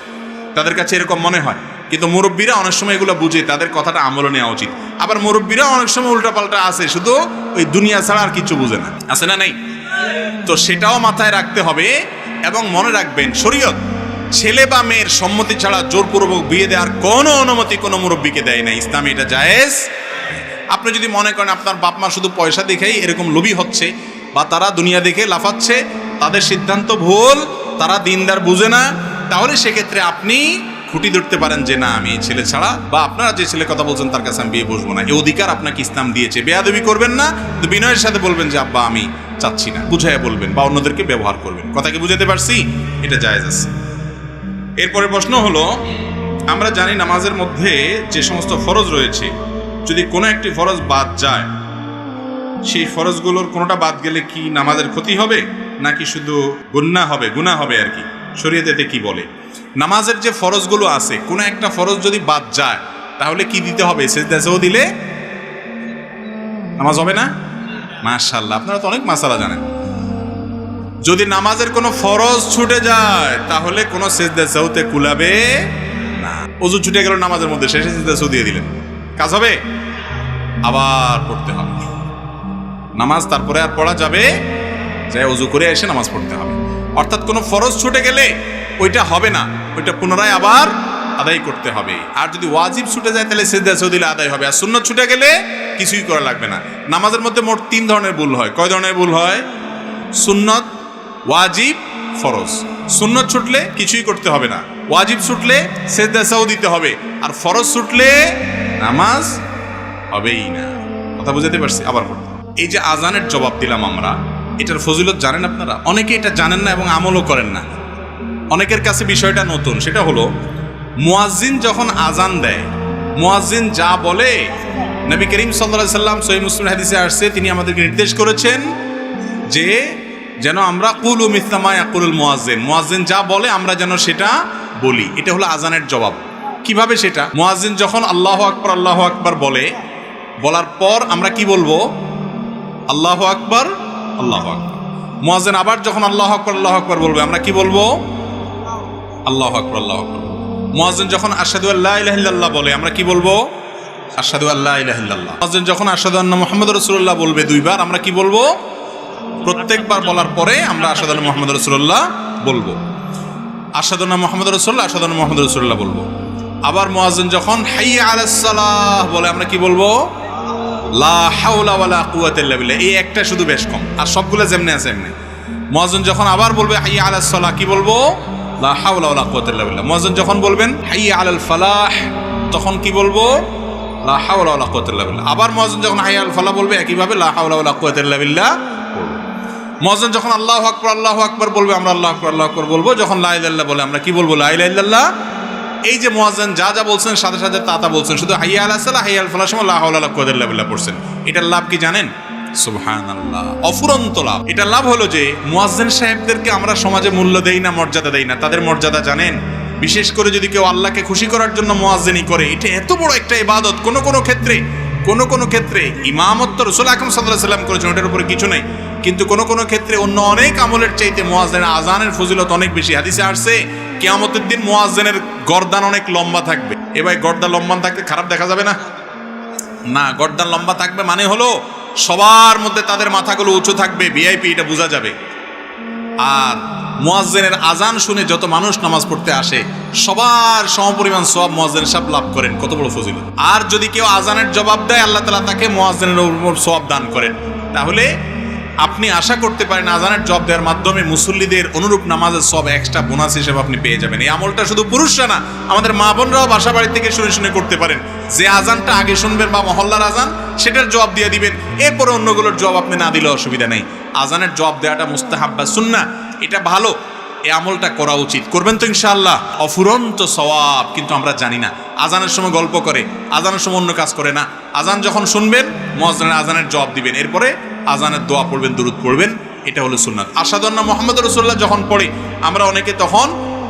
তাদের কাছে এরকম মনে হয়। কিন্তু মুরব্বীরা অনেক সময় এগুলো বুঝে, তাদের কথাটা আমলে নেওয়া উচিত। আবার মুরব্বীরা অনেক সময় উল্টাপাল্টা আছে, শুধু ওই দুনিয়া ছাড়া আর কিছু বুঝে না, আছে না নাই? তো সেটাও মাথায় রাখতে হবে। এবং মনে রাখবেন, শরীয়ত ছেলে বা মেয়ের সম্মতি ছাড়া জোরপূর্বক বিয়ে দেওয়ার কোনো অনুমতি কোনো মুরব্বীকে দেয় না। ইসলামে এটা জায়েজ। আপনি যদি মনে করেন আপনার বাপ মা শুধু পয়সা দেখেই এরকম লোভী হচ্ছে, বা তারা দুনিয়া দেখে লাফাচ্ছে, তাদের সিদ্ধান্ত ভুল, তারা দিনদার বুঝে না, তাহলে সেক্ষেত্রে আপনি খুঁটি ধরতে পারেন যে না, আমি এই ছেলে ছাড়া, বা আপনারা যে ছেলে কথা বলছেন তার কাছে আমি বিয়ে বসবো না। এই অধিকার আপনাকে ইসলাম দিয়েছে। বেয়াদবি করবেন না, তো বিনয়ের সাথে বলবেন যে আব্বা আমি চাচ্ছি না, বুঝাইয়া বলবেন, বা অন্যদেরকে ব্যবহার করবেন। কথা কি বুঝাতে পারছি? এটা জায়েজ আছে। এরপরে প্রশ্ন হলো, আমরা জানি নামাজের মধ্যে যে সমস্ত ফরজ রয়েছে, যদি কোনো একটি ফরজ বাদ যায়, সেই ফরজগুলোর কোনোটা বাদ গেলে কি নামাজের ক্ষতি হবে, নাকি শুধু গুনাহ হবে আর কি? শরীয়তে কি বলে? নামাজের যে ফরজগুলো আছে, কোনো একটা ফরজ যদি বাদ যায় তাহলে কি দিতে হবে? সেজদাও দিলে নামাজ হবে না? মাশাআল্লাহ, আপনারা তো অনেক মাসালা জানেন। যদি নামাজের কোনো ফরজ ছুটে যায় তাহলে কোনো সেজদাতে কুলাবে না। ওযু ছুটে গেল নামাজের মধ্যে, শেষে সেজদা দিয়ে দিলেন, কাজ হবে? আবার পড়তে হবে নামাজ, তারপরে আর পড়া যাবে, যাই ওযু করে এসে নামাজ পড়তে হবে। অর্থাৎ কোনো ফরজ ছুটে গেলে ওইটা হবে না, ওইটা পুনরায় আবার আদায় করতে হবে। আর যদি ওয়াজিব ছুটে যায় তাহলে সেজদা দিলে আদায় হবে। আর সুন্নত ছুটে গেলে কিছুই করা লাগবে না। নামাজের মধ্যে মোট 3 ধরনের ভুল হয়। কয় ধরনের ভুল হয়? সুন্নত, ওয়াজিব, ফরজ। সুন্নত ছুটলে কিছুই করতে হবে না, ওয়াজিব ছুটলে সেজদাও দিতে হবে, আর ফরজ ছুটলে নামাজ হবেই না। কথা বুঝাতে পারছি? আবার পড়তে। এই যে আজানের জবাব দিলাম আমরা, এটার ফজিলত জানেন আপনারা? অনেকে এটা জানেন না এবং আমলও করেন না। অনেকের কাছে বিষয়টা নতুন। সেটা হলো, মুয়াজ্জিন যখন আজান দেয়, মুয়াজ্জিন যা বলে, নবী করিম সাল্লাল্লাহু আলাইহি সাল্লাম সহিহ মুসলিম হাদিসে আসছে, তিনি আমাদেরকে নির্দেশ করেছেন যে যেন আমরা কুলু মিসলা মা ইয়াকুলুল মুয়াজ্জিন, মুয়াজ্জিন যা বলে আমরা যেন সেটা বলি। এটা হলো আজানের জবাব। কিভাবে সেটা? মুয়াজ্জিন যখন আল্লাহু আকবার বলে, বলার পর আমরা কি বলবো? আল্লাহু আকবার, আল্লাহু আকবার। মুয়াজ্জিন আবার যখন আল্লাহু আকবার বলবে, আমরা কি বলবো? আল্লাহু আকবার, আল্লাহু আকবার। মুয়াজ্জিন যখন আশহাদু আল্লা ইলাহা ইল্লাল্লাহ বলে, আমরা কি বলবো? আশহাদু আল্লা ইলাহা ইল্লাল্লাহ। মুয়াজ্জিন যখন আশহাদু আন্না মুহাম্মাদুর রাসূলুল্লাহ বলবে 2 বার, আমরা কি বলবো? প্রত্যেকবার বলার পরে আমরা আশহাদু আন্না মুহাম্মাদুর রাসূলুল্লাহ বলবো। আশহাদু আন্না মুহাম্মাদুর রাসূলুল্লাহ, আশহাদু আন্না মুহাম্মাদুর রাসূলুল্লাহ বলবো। আবার মুয়াজ্জিন যখন হাইয়া আলাস সালাহ বলে আমরা কি বলবো? লা হাওলা ওয়ালা কুওয়াতা ইল্লা বিল্লাহ। এই একটা শুধু বেশ কম, আর সবগুলো যেমনি আছে এমনি। মুয়াজ্জিন যখন আবার বলবে হাইয়া আলাস সালাহ কি বলবো? লা হাওলা ওয়ালা কুওয়াতা ইল্লা বিল্লাহ। মুয়াজ্জিন যখন বলবেন হাইয়া আলাল ফালাহ তখন কি বলবো? লা হাওলা ওয়ালা কুওয়াতা ইল্লা বিল্লাহ। আবার মুয়াজ্জিন যখন হাইয়া আলাল ফালাহ বলবে একইভাবে লা হাওলা ওয়ালা কুওয়াতা ইল্লা বিল্লাহ বলবো। মুয়াজ্জিন যখন আল্লাহু আকবার বলবে আমরা আল্লাহু আকবার বলবো। যখন লা ইলাহা ইল্লাল্লাহ বলে আমরা কি বলবো? লা ইলাহা ইল্লাল্লাহ। এই যে মুয়াজ্জিন যা যা বলছেন সাথে সাথে তা বলছেন, শুধু হাইয়া আলাস সালাহ হাইয়া আলাল ফালাহ সময় লা হাওলা ওয়ালা কুওয়াতা ইল্লা বিল্লাহ পড়ছেন। এটার লাভ কি জানেন? সুবহানাল্লাহ, অফুরন্ত লাভ। এটা লাভ হলো যে মুয়াজ্জিন সাহেবদেরকে আমরা সমাজে মূল্য দেই না, মর্যাদা দেই না। তাদের মর্যাদা জানেন? বিশেষ করে যদি কেউ আল্লাহকে খুশি করার জন্য মুয়াজ্জিনি করে, এটা এত বড় একটা ইবাদত। কোন কোন ক্ষেত্রে ইমামত তো রাসূল আকরাম সাল্লাল্লাহু আলাইহি ওয়াসাল্লাম করেছেন, ওটার উপরে কিছু নাই। কিন্তু কোন কোন ক্ষেত্রে অন্য অনেক আমলের চাইতে মুয়াজ্জিনের আযানের ফজিলত অনেক বেশি। হাদিসে আসছে কিয়ামতের দিন মুয়াজ্জিনের গর্দান অনেক লম্বা থাকবে। এ ভাই, গর্দান লম্বা থাকতে খারাপ দেখা যাবে না? না, গর্দান লম্বা থাকবে মানে হলো সবার মধ্যে তাদের মাথাগুলো উঁচু থাকবে, ভিআইপি, এটা বোঝা যাবে। আর মুয়াজ্জিনের আযান শুনে যত মানুষ নামাজ পড়তে আসে সবার সমপরিমাণ সওয়াব মুয়াজ্জিন সাহেব লাভ করেন। কত বড় ফজিলত! আর যদি কেউ আযানের জবাব দেয় আল্লাহ তাআলা তাকে মুয়াজ্জিনের উপর সওয়াব দান করেন। তাহলে আপনি আশা করতে পারেন আযানের জবাব দেওয়ার মাধ্যমে মুসল্লিদের অনুরূপ নামাজের সওয়াব এক্সট্রা বোনাস হিসেবে আপনি পেয়ে যাবেন। এই আমলটা শুধু পুরুষরা না, আমাদের মা বোনরাও বাসা বাড়ি থেকে শুনে শুনে করতে পারেন। যে আযানটা আগে শুনবেন বা মহল্লার আযান, সেটার জবাব দিয়ে দিবেন। এরপরে অন্যগুলোর জবাব আপনি না দিলে অসুবিধা নেই। আযানের জবাব দেওয়াটা মুস্তাহাব বা সুন্নাহ, এটা ভালো। এই আমলটা করা উচিত। করবেন তো ইনশাআল্লাহ? অফুরন্ত সওয়াব। কিন্তু আমরা জানি না, আযানের সময় গল্প করে, আযানের সময় অন্য কাজ করে না। আযান যখন শুনবেন মুয়াজ্জিনের আযানের জবাব দিবেন, এরপরে আযানের দোয়া পড়বেন, দুরূদ পড়বেন। এটা হলো সুন্নাত। আশহাদু আন্না মুহাম্মাদুর রাসূলুল্লাহ যখন পড়ে আমরা অনেকে তখন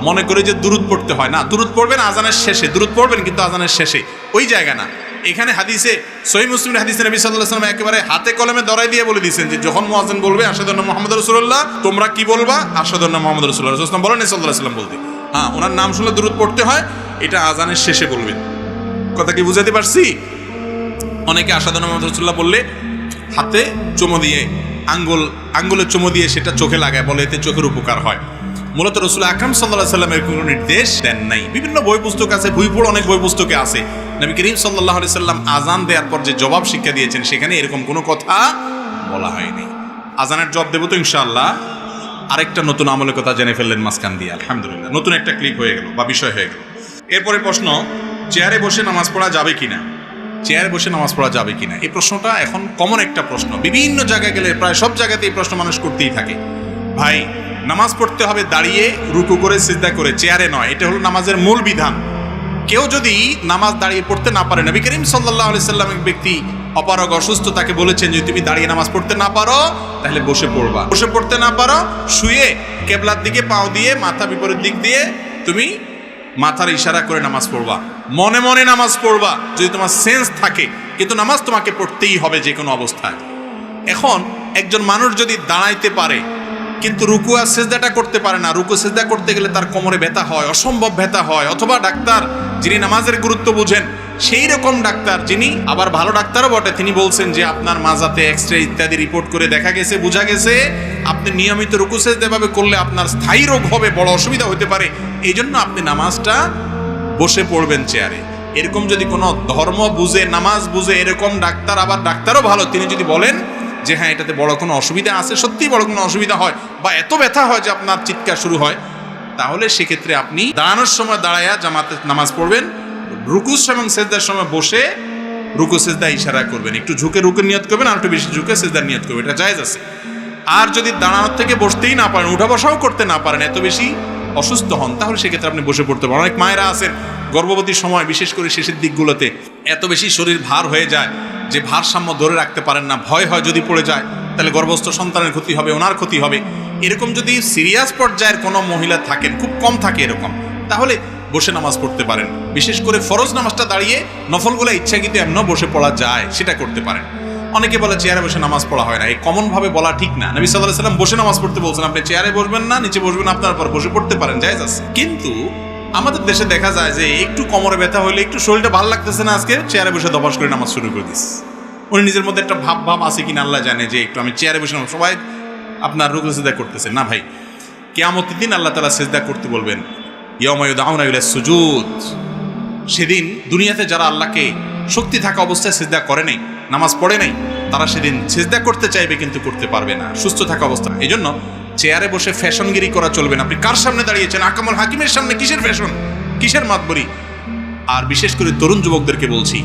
মনে করি যে দুরূদ পড়তে হয় না। দুরূদ পড়বেন আযানের শেষে, দুরূদ পড়বেন কিন্তু আযানের শেষে, ওই জায়গা না। এখানে হাদিসে, সহিহ মুসলিমের হাদিসে নবী সাল্লাল্লাহু আলাইহি ওয়াসাল্লাম একেবারে হাতে কলমে ধরাই দিয়ে বলে দিয়েছেন যে যখন মুয়াজ্জিন বলবে আশহাদু আন্না মুহাম্মাদুর রাসূলুল্লাহ, তোমরা কি বলবা? আশহাদু আন্না মুহাম্মাদুর রাসূলুল্লাহ। রাসূলুল্লাহ বলেন সাল্লাল্লাহু আলাইহি ওয়াসাল্লাম বলতে, হ্যাঁ, ওনার নাম শুনলে দুরূদ পড়তে হয়, এটা আযানের শেষে বলবেন। কথা কি বুঝাতে পারছি? অনেকে আশহাদু আন্না মুহাম্মাদুর রাসূলুল্লাহ বললে হাতে চুমো দিয়ে, আঙ্গুলে চুমো দিয়ে সেটা চোখে লাগায়, বলে এতে চোখের উপকার হয়। মূলত রাসূল আকরাম সাল্লাল্লাহু আলাইহি ওয়াসাল্লামের কোনো নির্দেশ দেন নাই। বিভিন্ন বই পুস্তক আছে, বইপড় অনেক বই পুস্তকে আছে। নবী করিম সাল্লাল্লাহু আলাইহি ওয়াসাল্লাম আযান দেওয়ার পর যে জবাব শিক্ষা দিয়েছেন সেখানে এরকম কোনো কথা বলা হয়নি। আযানের জবাব দেব তো ইনশাআল্লাহ। আরেকটা নতুন আমলের কথা জেনে ফেললেন মাঝখান দিয়ে, আলহামদুলিল্লাহ, নতুন একটা ক্লিপ হয়ে গেল বা বিষয় হয়ে গেল। এরপরে প্রশ্ন, চেয়ারে বসে নামাজ পড়া যাবে কিনা? চেয়ারে বসে নামাজ পড়া যাবে কিনা, এই প্রশ্নটা এখন কমন একটা প্রশ্ন। বিভিন্ন জায়গায় গেলে প্রায় সব জায়গাতে এই প্রশ্ন মানুষ করতেই থাকে। ভাই, নামাজ পড়তে হবে দাঁড়িয়ে, রুকু করে, সিজদা করে, চেয়ারে নয়। এটা হলো নামাজের মূল বিধান। কেউ যদি নামাজ দাঁড়িয়ে পড়তে না পারে, নবী করিম সাল্লাল্লাহু আলাইহি ওয়াসাল্লাম এক ব্যক্তি অপারগ অসুস্থ, তাকে বলেছেন যে তুমি দাঁড়িয়ে নামাজ পড়তে না পারো তাহলে বসে পড়বা। বসে পড়তে না পারো শুয়ে কেবলার দিকে পাও দিয়ে, মাথা বিপরীত দিক দিয়ে তুমি মাথার ইশারা করে নামাজ পড়বা। মনে মনে নামাজ পড়বা যদি তোমার সেন্স থাকে, কিন্তু নামাজ তোমাকে পড়তেই হবে যে কোনো অবস্থায়। এখন একজন মানুষ যদি দাঁড়াইতে পারে কিন্তু রুকু আর সিজদাটা করতে পারে না, রুকু সিজদা করতে গেলে তার কোমরে ব্যথা হয়, অসম্ভব ব্যথা হয়, অথবা ডাক্তার যিনি নামাজের গুরুত্ব বুঝেন সেই রকম ডাক্তার, যিনি আবার ভালো ডাক্তারও বটে, তিনি বলছেন যে আপনার মাজাতে এক্সরে ইত্যাদি রিপোর্ট করে দেখা গেছে, বোঝা গেছে আপনি নিয়মিত রুকু সিজদা ভাবে করলে আপনার স্থায়ী রোগ হবে, বড় অসুবিধা হতে পারে, এই জন্য আপনি নামাজটা বসে পড়বেন চেয়ারে। এরকম যদি কোনো ধর্ম বুঝে, নামাজ বুঝে এরকম ডাক্তার, আবার ডাক্তারও ভালো, তিনি যদি বলেন যে হ্যাঁ এটাতে বড় কোনো অসুবিধা আছে, সত্যিই বড় কোনো অসুবিধা হয় বা এত ব্যথা হয় যে আপনার চিৎকার শুরু হয়, তাহলে সেক্ষেত্রে আপনি দাঁড়ানোর সময় দাঁড়ায়া জামাতে নামাজ পড়বেন, রুকু এবং সিজদার সময় বসে রুকু সিজদা ইশারা করবেন, একটু ঝুঁকে রুকুর নিয়ত করবেন আর একটু বেশি ঝুঁকে সিজদার নিয়ত করবেন, এটা জায়েজ আছে। আর যদি দাঁড়ানোর থেকে বসতেই না পারেন, উঠা বসাও করতে না পারেন, এত বেশি অসুস্থ হন, তাহলে সেক্ষেত্রে আপনি বসে পড়তে পারেন। অনেক মায়েরা আছেন গর্ভবতীর সময়, বিশেষ করে শেষের দিকগুলোতে এত বেশি শরীর ভার হয়ে যায় যে ভারসাম্য ধরে রাখতে পারেন না, ভয় হয় যদি পড়ে যায় তাহলে গর্ভস্থ সন্তানের ক্ষতি হবে, ওনার ক্ষতি হবে। এরকম যদি সিরিয়াস পর্যায়ের কোনো মহিলা থাকেন, খুব কম থাকে এরকম, তাহলে বসে নামাজ পড়তে পারেন। বিশেষ করে ফরজ নামাজটা দাঁড়িয়ে, নফলগুলো ইচ্ছাকৃত এমনও বসে পড়া যায়, সেটা করতে পারেন। অনেকে বলে চেয়ারে বসে নামাজ পড়া হয় না, এই কমন ভাবে বলা ঠিক না। নবী সাল্লাল্লাহু আলাইহি ওয়াসাল্লাম বসে নামাজ পড়তে বলছেন, আপনি চেয়ারে বসবেন না, নিচে বসবেন, আপনার পর বসে পড়তে পারেন, জায়েজ আছে। কিন্তু আমাদের দেশে দেখা যায় যে একটু কোমরে ব্যথা হলে, একটু শরীরটা ভালো লাগতেছে না আজকে, চেয়ারে বসে দবাস করে নামাজ শুরু করে দিস। উনি নিজের মধ্যে একটা ভাব আছে কিনা আল্লাহ জানে যে একটু আমি চেয়ারে বসে নামাজ, সবাই আপনার রুকু সিজদা করতেছেন না ভাই, কিয়ামতের দিন আল্লাহ তাআলা সিজদা করতে বলবেন, ইয়াউমা ইউদআউনা ইলাস সুজুদ। সেদিন দুনিয়াতে যারা আল্লাহকে শক্তি থাকা অবস্থায় সিজদা করে নাই, নামাজ পড়ে নাই, তারা সেদিন সিজদা করতে চাইবে কিন্তু করতে পারবে না সুস্থ থাকা অবস্থা। এই জন্য চেয়ারে বসে ফ্যাশনগিরি করা চলবে না। আপনি কার সামনে দাঁড়িয়েছেন? আকামুল হাকিমের সামনে কিসের ফ্যাশন, কিসের মাতবরি? আর বিশেষ করে তরুণ যুবকদেরকে বলছি,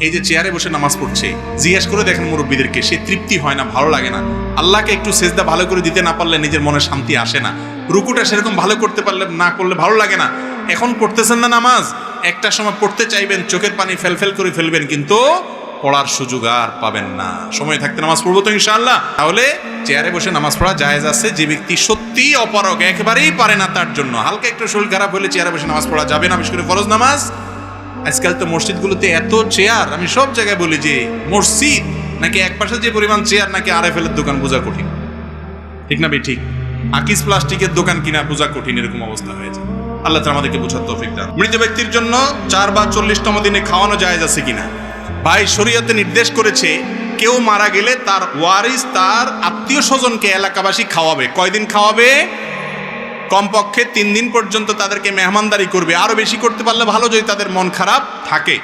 এই যে চেয়ারে বসে নামাজ পড়ছে, জিজ্ঞেস করে দেখেন মুরব্বীদেরকে, সে তৃপ্তি হয় না, ভালো লাগে না। আল্লাহকে একটু সেজদা ভালো করে দিতে না পারলে নিজের মনে শান্তি আসে না। রুকুটা সেরকম ভালো করতে পারলে না করলে ভালো লাগে না। এখন পড়তেছেন না নামাজ, একটা সময় পড়তে চাইবেন, চোখের পানি ফেলফেল করে ফেলবেন, কিন্তু পড়ার সুযোগ আর পাবেন না। সময় থাকতে নামাজ পড়বো তো ইনশাআল্লাহ। তাহলে চেয়ারে বসে নামাজ পড়া জায়েজ আছে। যে ব্যক্তি সত্যিই অপারগ, একেবারেই পারে না, তার জন্য হালকা একটু শরীর খারাপ হলে চেয়ারে বসে নামাজ পড়া যাবে না, বিশেষ করে ফরজ নামাজ। আজকাল তো মসজিদগুলোতে এত চেয়ার, আমি সব জায়গায় বলি যে মসজিদ নাকি এক পাশে যে পরিমাণ চেয়ার, নাকি আরএফএল এর দোকান বোঝা কঠিন। ঠিক না বে ঠিক? আকিস প্লাস্টিকের দোকান কিনা বোঝা কঠিন, এরকম অবস্থা হয়েছে। আল্লাহ তাআলা আমাদেরকে বোঝার তৌফিক দান। মৃত ব্যক্তির জন্য 4 বা 40তম দিনে খাওয়ানো জায়েজ আছে কিনা? ভাই, শরীয়তে নির্দেশ করেছে কেউ মারা গেলে তার ওয়ারিস তার আত্মীয় স্বজনকে এলাকাবাসী খাওয়াবে। কয়দিন খাওয়াবে? কমপক্ষে 3 দিন পর্যন্ত তাদেরকে মেহমানদারি করবে। আরো বেশি করতে পারলে ভালো, যদি তাদের মন খারাপ থাকে।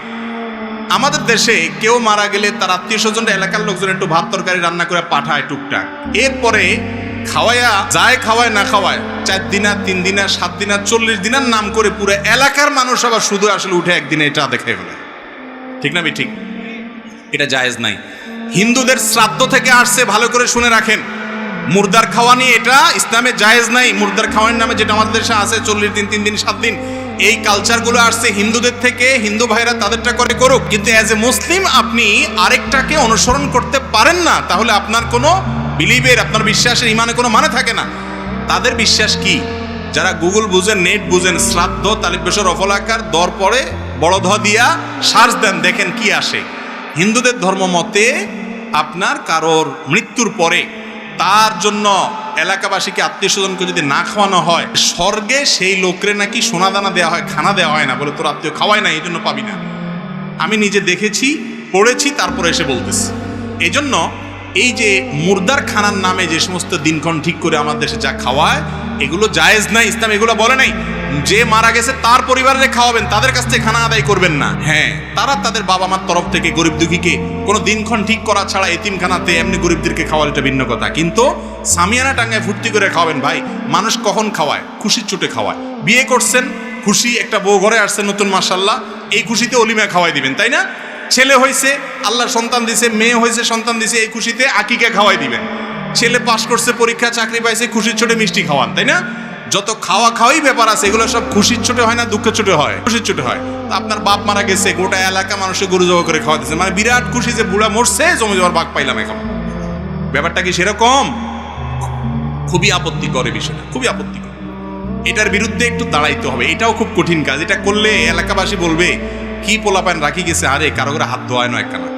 আমাদের দেশে কেউ মারা গেলে তার আত্মীয় স্বজনরা, এলাকার লোকজন একটু ভাত তরকারি রান্না করে পাঠায় টুকটাক। এরপরে খাওয়ায়া যায়, খাওয়ায় না খাওয়ায় 4 দিনা, 3 দিনা, 7 দিনা, 40 দিনের নাম করে পুরো এলাকার মানুষ আবার শুধু আসলে উঠে একদিনে এটা দেখে ফেলে। ঠিক না বে ঠিক? এটা জায়েজ নাই। হিন্দুদের শ্রাদ্ধ থেকে আসছে, ভালো করে শুনে রাখেন। মুর্দার খাওয়া নিয়ে এটা ইসলামে জায়েজ নাই। মুর্দার খাওয়ার নামে যেটা আমাদের দেশে আছে 40 দিন, 3 দিন, 7 দিন, এই কালচারগুলো আসছে হিন্দুদের থেকে। হিন্দু ভাইরা তাদেরটা করে করুক, কিন্তু অ্যাজ এ মুসলিম আপনি আরেকটাকে অনুসরণ করতে পারেন না। তাহলে আপনার কোনো বিলিভের, আপনার বিশ্বাসের, ইমানে কোনো মানে থাকে না। তাদের বিশ্বাস কি? যারা গুগল বুঝেন, নেট বুঝেন, শ্রাদ্ধ তালিব বেশর রফলাকার দর পরে বড় ধ দিয়া সার্চ দেন, দেখেন কি আসে। হিন্দুদের ধর্ম মতে আপনার কারোর মৃত্যুর পরে তার জন্য এলাকাবাসীকে, আত্মীয় স্বজনকে যদি না খাওয়ানো হয়, স্বর্গে সেই লোকরে নাকি সোনাদানা দেওয়া হয়, খানা দেওয়া হয় না। বলে তোর আত্মীয় খাওয়ায় না, এই জন্য পাবি না। আমি নিজে দেখেছি, পড়েছি, তারপরে এসে বলতেছি। এই জন্য এই যে মুর্দার খানার নামে যে সমস্ত দিনক্ষণ ঠিক করে আমাদের দেশে যা খাওয়ায়, এগুলো জায়েজ নাই। ইসলাম এগুলো বলে নাই। যে মারা গেছে তার পরিবারে খাওয়াবেন, তাদের কাছ থেকে খানা আদায় করবেন না। হ্যাঁ, তারা তাদের বাবা মার তরফ থেকে গরিব দুঃখীকে কোনো দিনক্ষণ ঠিক করা ছাড়া এতিমখানাতে এমনি গরিবদেরকে খাওয়ালে এটা ভিন্ন কথা। কিন্তু সামিয়ানা টাঙ্গায় ফুর্তি করে খাওয়াবেন। ভাই, মানুষ কখন খাওয়ায়? খুশির চোটে খাওয়ায়। বিয়ে করছেন, খুশি, একটা বউ ঘরে আসছে নতুন, মাশাআল্লাহ, এই খুশিতে অলিমা খাওয়াই দিবেন, তাই না? ছেলে হয়েছে, আল্লাহর সন্তান দিছে, মেয়ে হয়েছে, সন্তান দিছে, এই খুশিতে আকিকা খাওয়াই দিবেন। ছেলে পাশ করছে, পরীক্ষা, চাকরি পাইছে, খুশির ছোটে মিষ্টি খাওয়ান, তাই না? যত খাওয়া খাওয়াই ব্যাপার আছে, এগুলো সব খুশির ছোটে হয় না, দুঃখের ছোটে হয়? খুশির ছোটে হয়। আপনার বাপ মারা গেছে, গোটা এলাকা মানুষের গরু জবা করে খাওয়া দিচ্ছে, মানে বিরাট খুশি যে বুড়া মরছে, জমি জমার ভাগ পাইলাম। এখন ব্যাপারটা কি সেরকম? খুবই আপত্তিকর এই বিষয়টা, খুবই আপত্তিকর। এটার বিরুদ্ধে একটু দাঁড়াইতে হবে। এটাও খুব কঠিন কাজ। এটা করলে এলাকাবাসী বলবে কি পোলাপান রাখি গেছে, আরে কারো করে হাত ধোয়ায় না একখানা।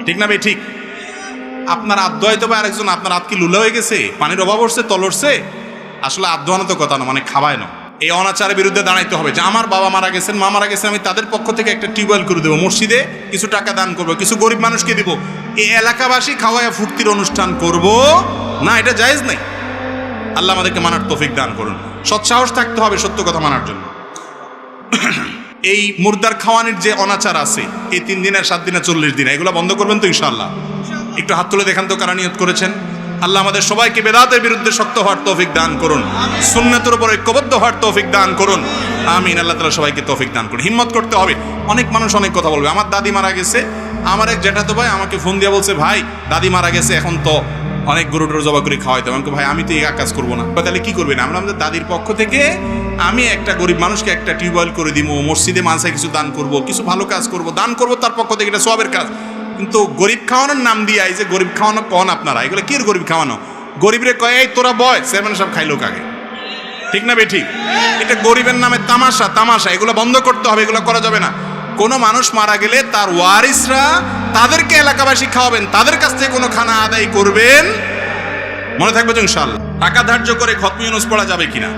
ঠিক না ভাই ঠিক? আপনার হাত ধোয়াইতে হবে আরেকজন, আপনার হাত কি লুলা হয়ে গেছে, পানির অভাব হচ্ছে, তলরছে? আসলে হাত ধোয়ানো তো কথা না, মানে খাওয়ায় না। এই অনাচারের বিরুদ্ধে দাঁড়াইতে হবে যে আমার বাবা মারা গেছেন, মা মারা গেছেন, আমি তাদের পক্ষ থেকে একটা টিউবওয়েল করে দেবো, মসজিদে কিছু টাকা দান করবো, কিছু গরিব মানুষকে দিব। এই এলাকাবাসী খাওয়ায় ফুর্তির অনুষ্ঠান করব না, এটা জায়েজ নাই। আল্লাহ আমাদেরকে মানার তৌফিক দান করুন। সৎসাহস থাকতে হবে সত্য কথা মানার জন্য। এই মুর্দার খাওয়ানির যে অনাচার আছে, এই 3 দিন আর 7 দিন আর 40 দিন, এগুলো বন্ধ করবেন তো ইনশাআল্লাহ? একটু হাত তুলে দেখান তো কারা নিয়ত করেছেন। আল্লাহ আমাদের সবাইকে বেদাতের বিরুদ্ধে শক্ত হওয়ার তৌফিক দান করুন, সুন্নাতের উপর ঐক্যবদ্ধ হওয়ার তৌফিক দান করুন। আমিন। আল্লাহ তাআলা সবাইকে তৌফিক দান করুন। হিম্মত করতে হবে। অনেক মানুষ অনেক কথা বলবে। আমার দাদি মারা গেছে, আমার এক জ্যাঠাতো ভাই আমাকে ফোন দিয়ে বলছে, ভাই দাদি মারা গেছে, এখন তো অনেক গরু টরু জবা করে খাওয়াইতে। আমাকে, ভাই আমি তো এই কাজ করবো না। তাহলে কি করবেন? আমরা আমাদের দাদির পক্ষ থেকে আমি একটা গরিব মানুষকে একটা টিউবওয়েল করে দিব, মসজিদে মানসায় কিছু দান করব, কিছু ভালো কাজ করব, দান করব তার পক্ষ থেকে, এটা সওয়াবের কাজ। কিন্তু গরিব খাওয়ানোর নাম দিয়ে, এই যে গরিব খাওয়ানো কন আপনারা, এগুলো কি গরিব খাওয়ানো? গরিবরে কয় এই তোরা বয়, চেয়ারম্যান সাহেব খাইলো কাকে? ঠিক না বে ঠিক? এটা গরিবের নামে তামাশা, তামাশা। এগুলো বন্ধ করতে হবে, এগুলো করা যাবে না। কোনো মানুষ মারা গেলে তার ওয়ারিসরা তাদেরকে এলাকাবাসী খাওয়াবেন, তাদের কাছ থেকে কোনো খানা আদায় করবেন। মনে থাকবে তো ইনশাআল্লাহ। টাকা ধার্য করে খতম ইউনুস পড়া যাবে কিনা?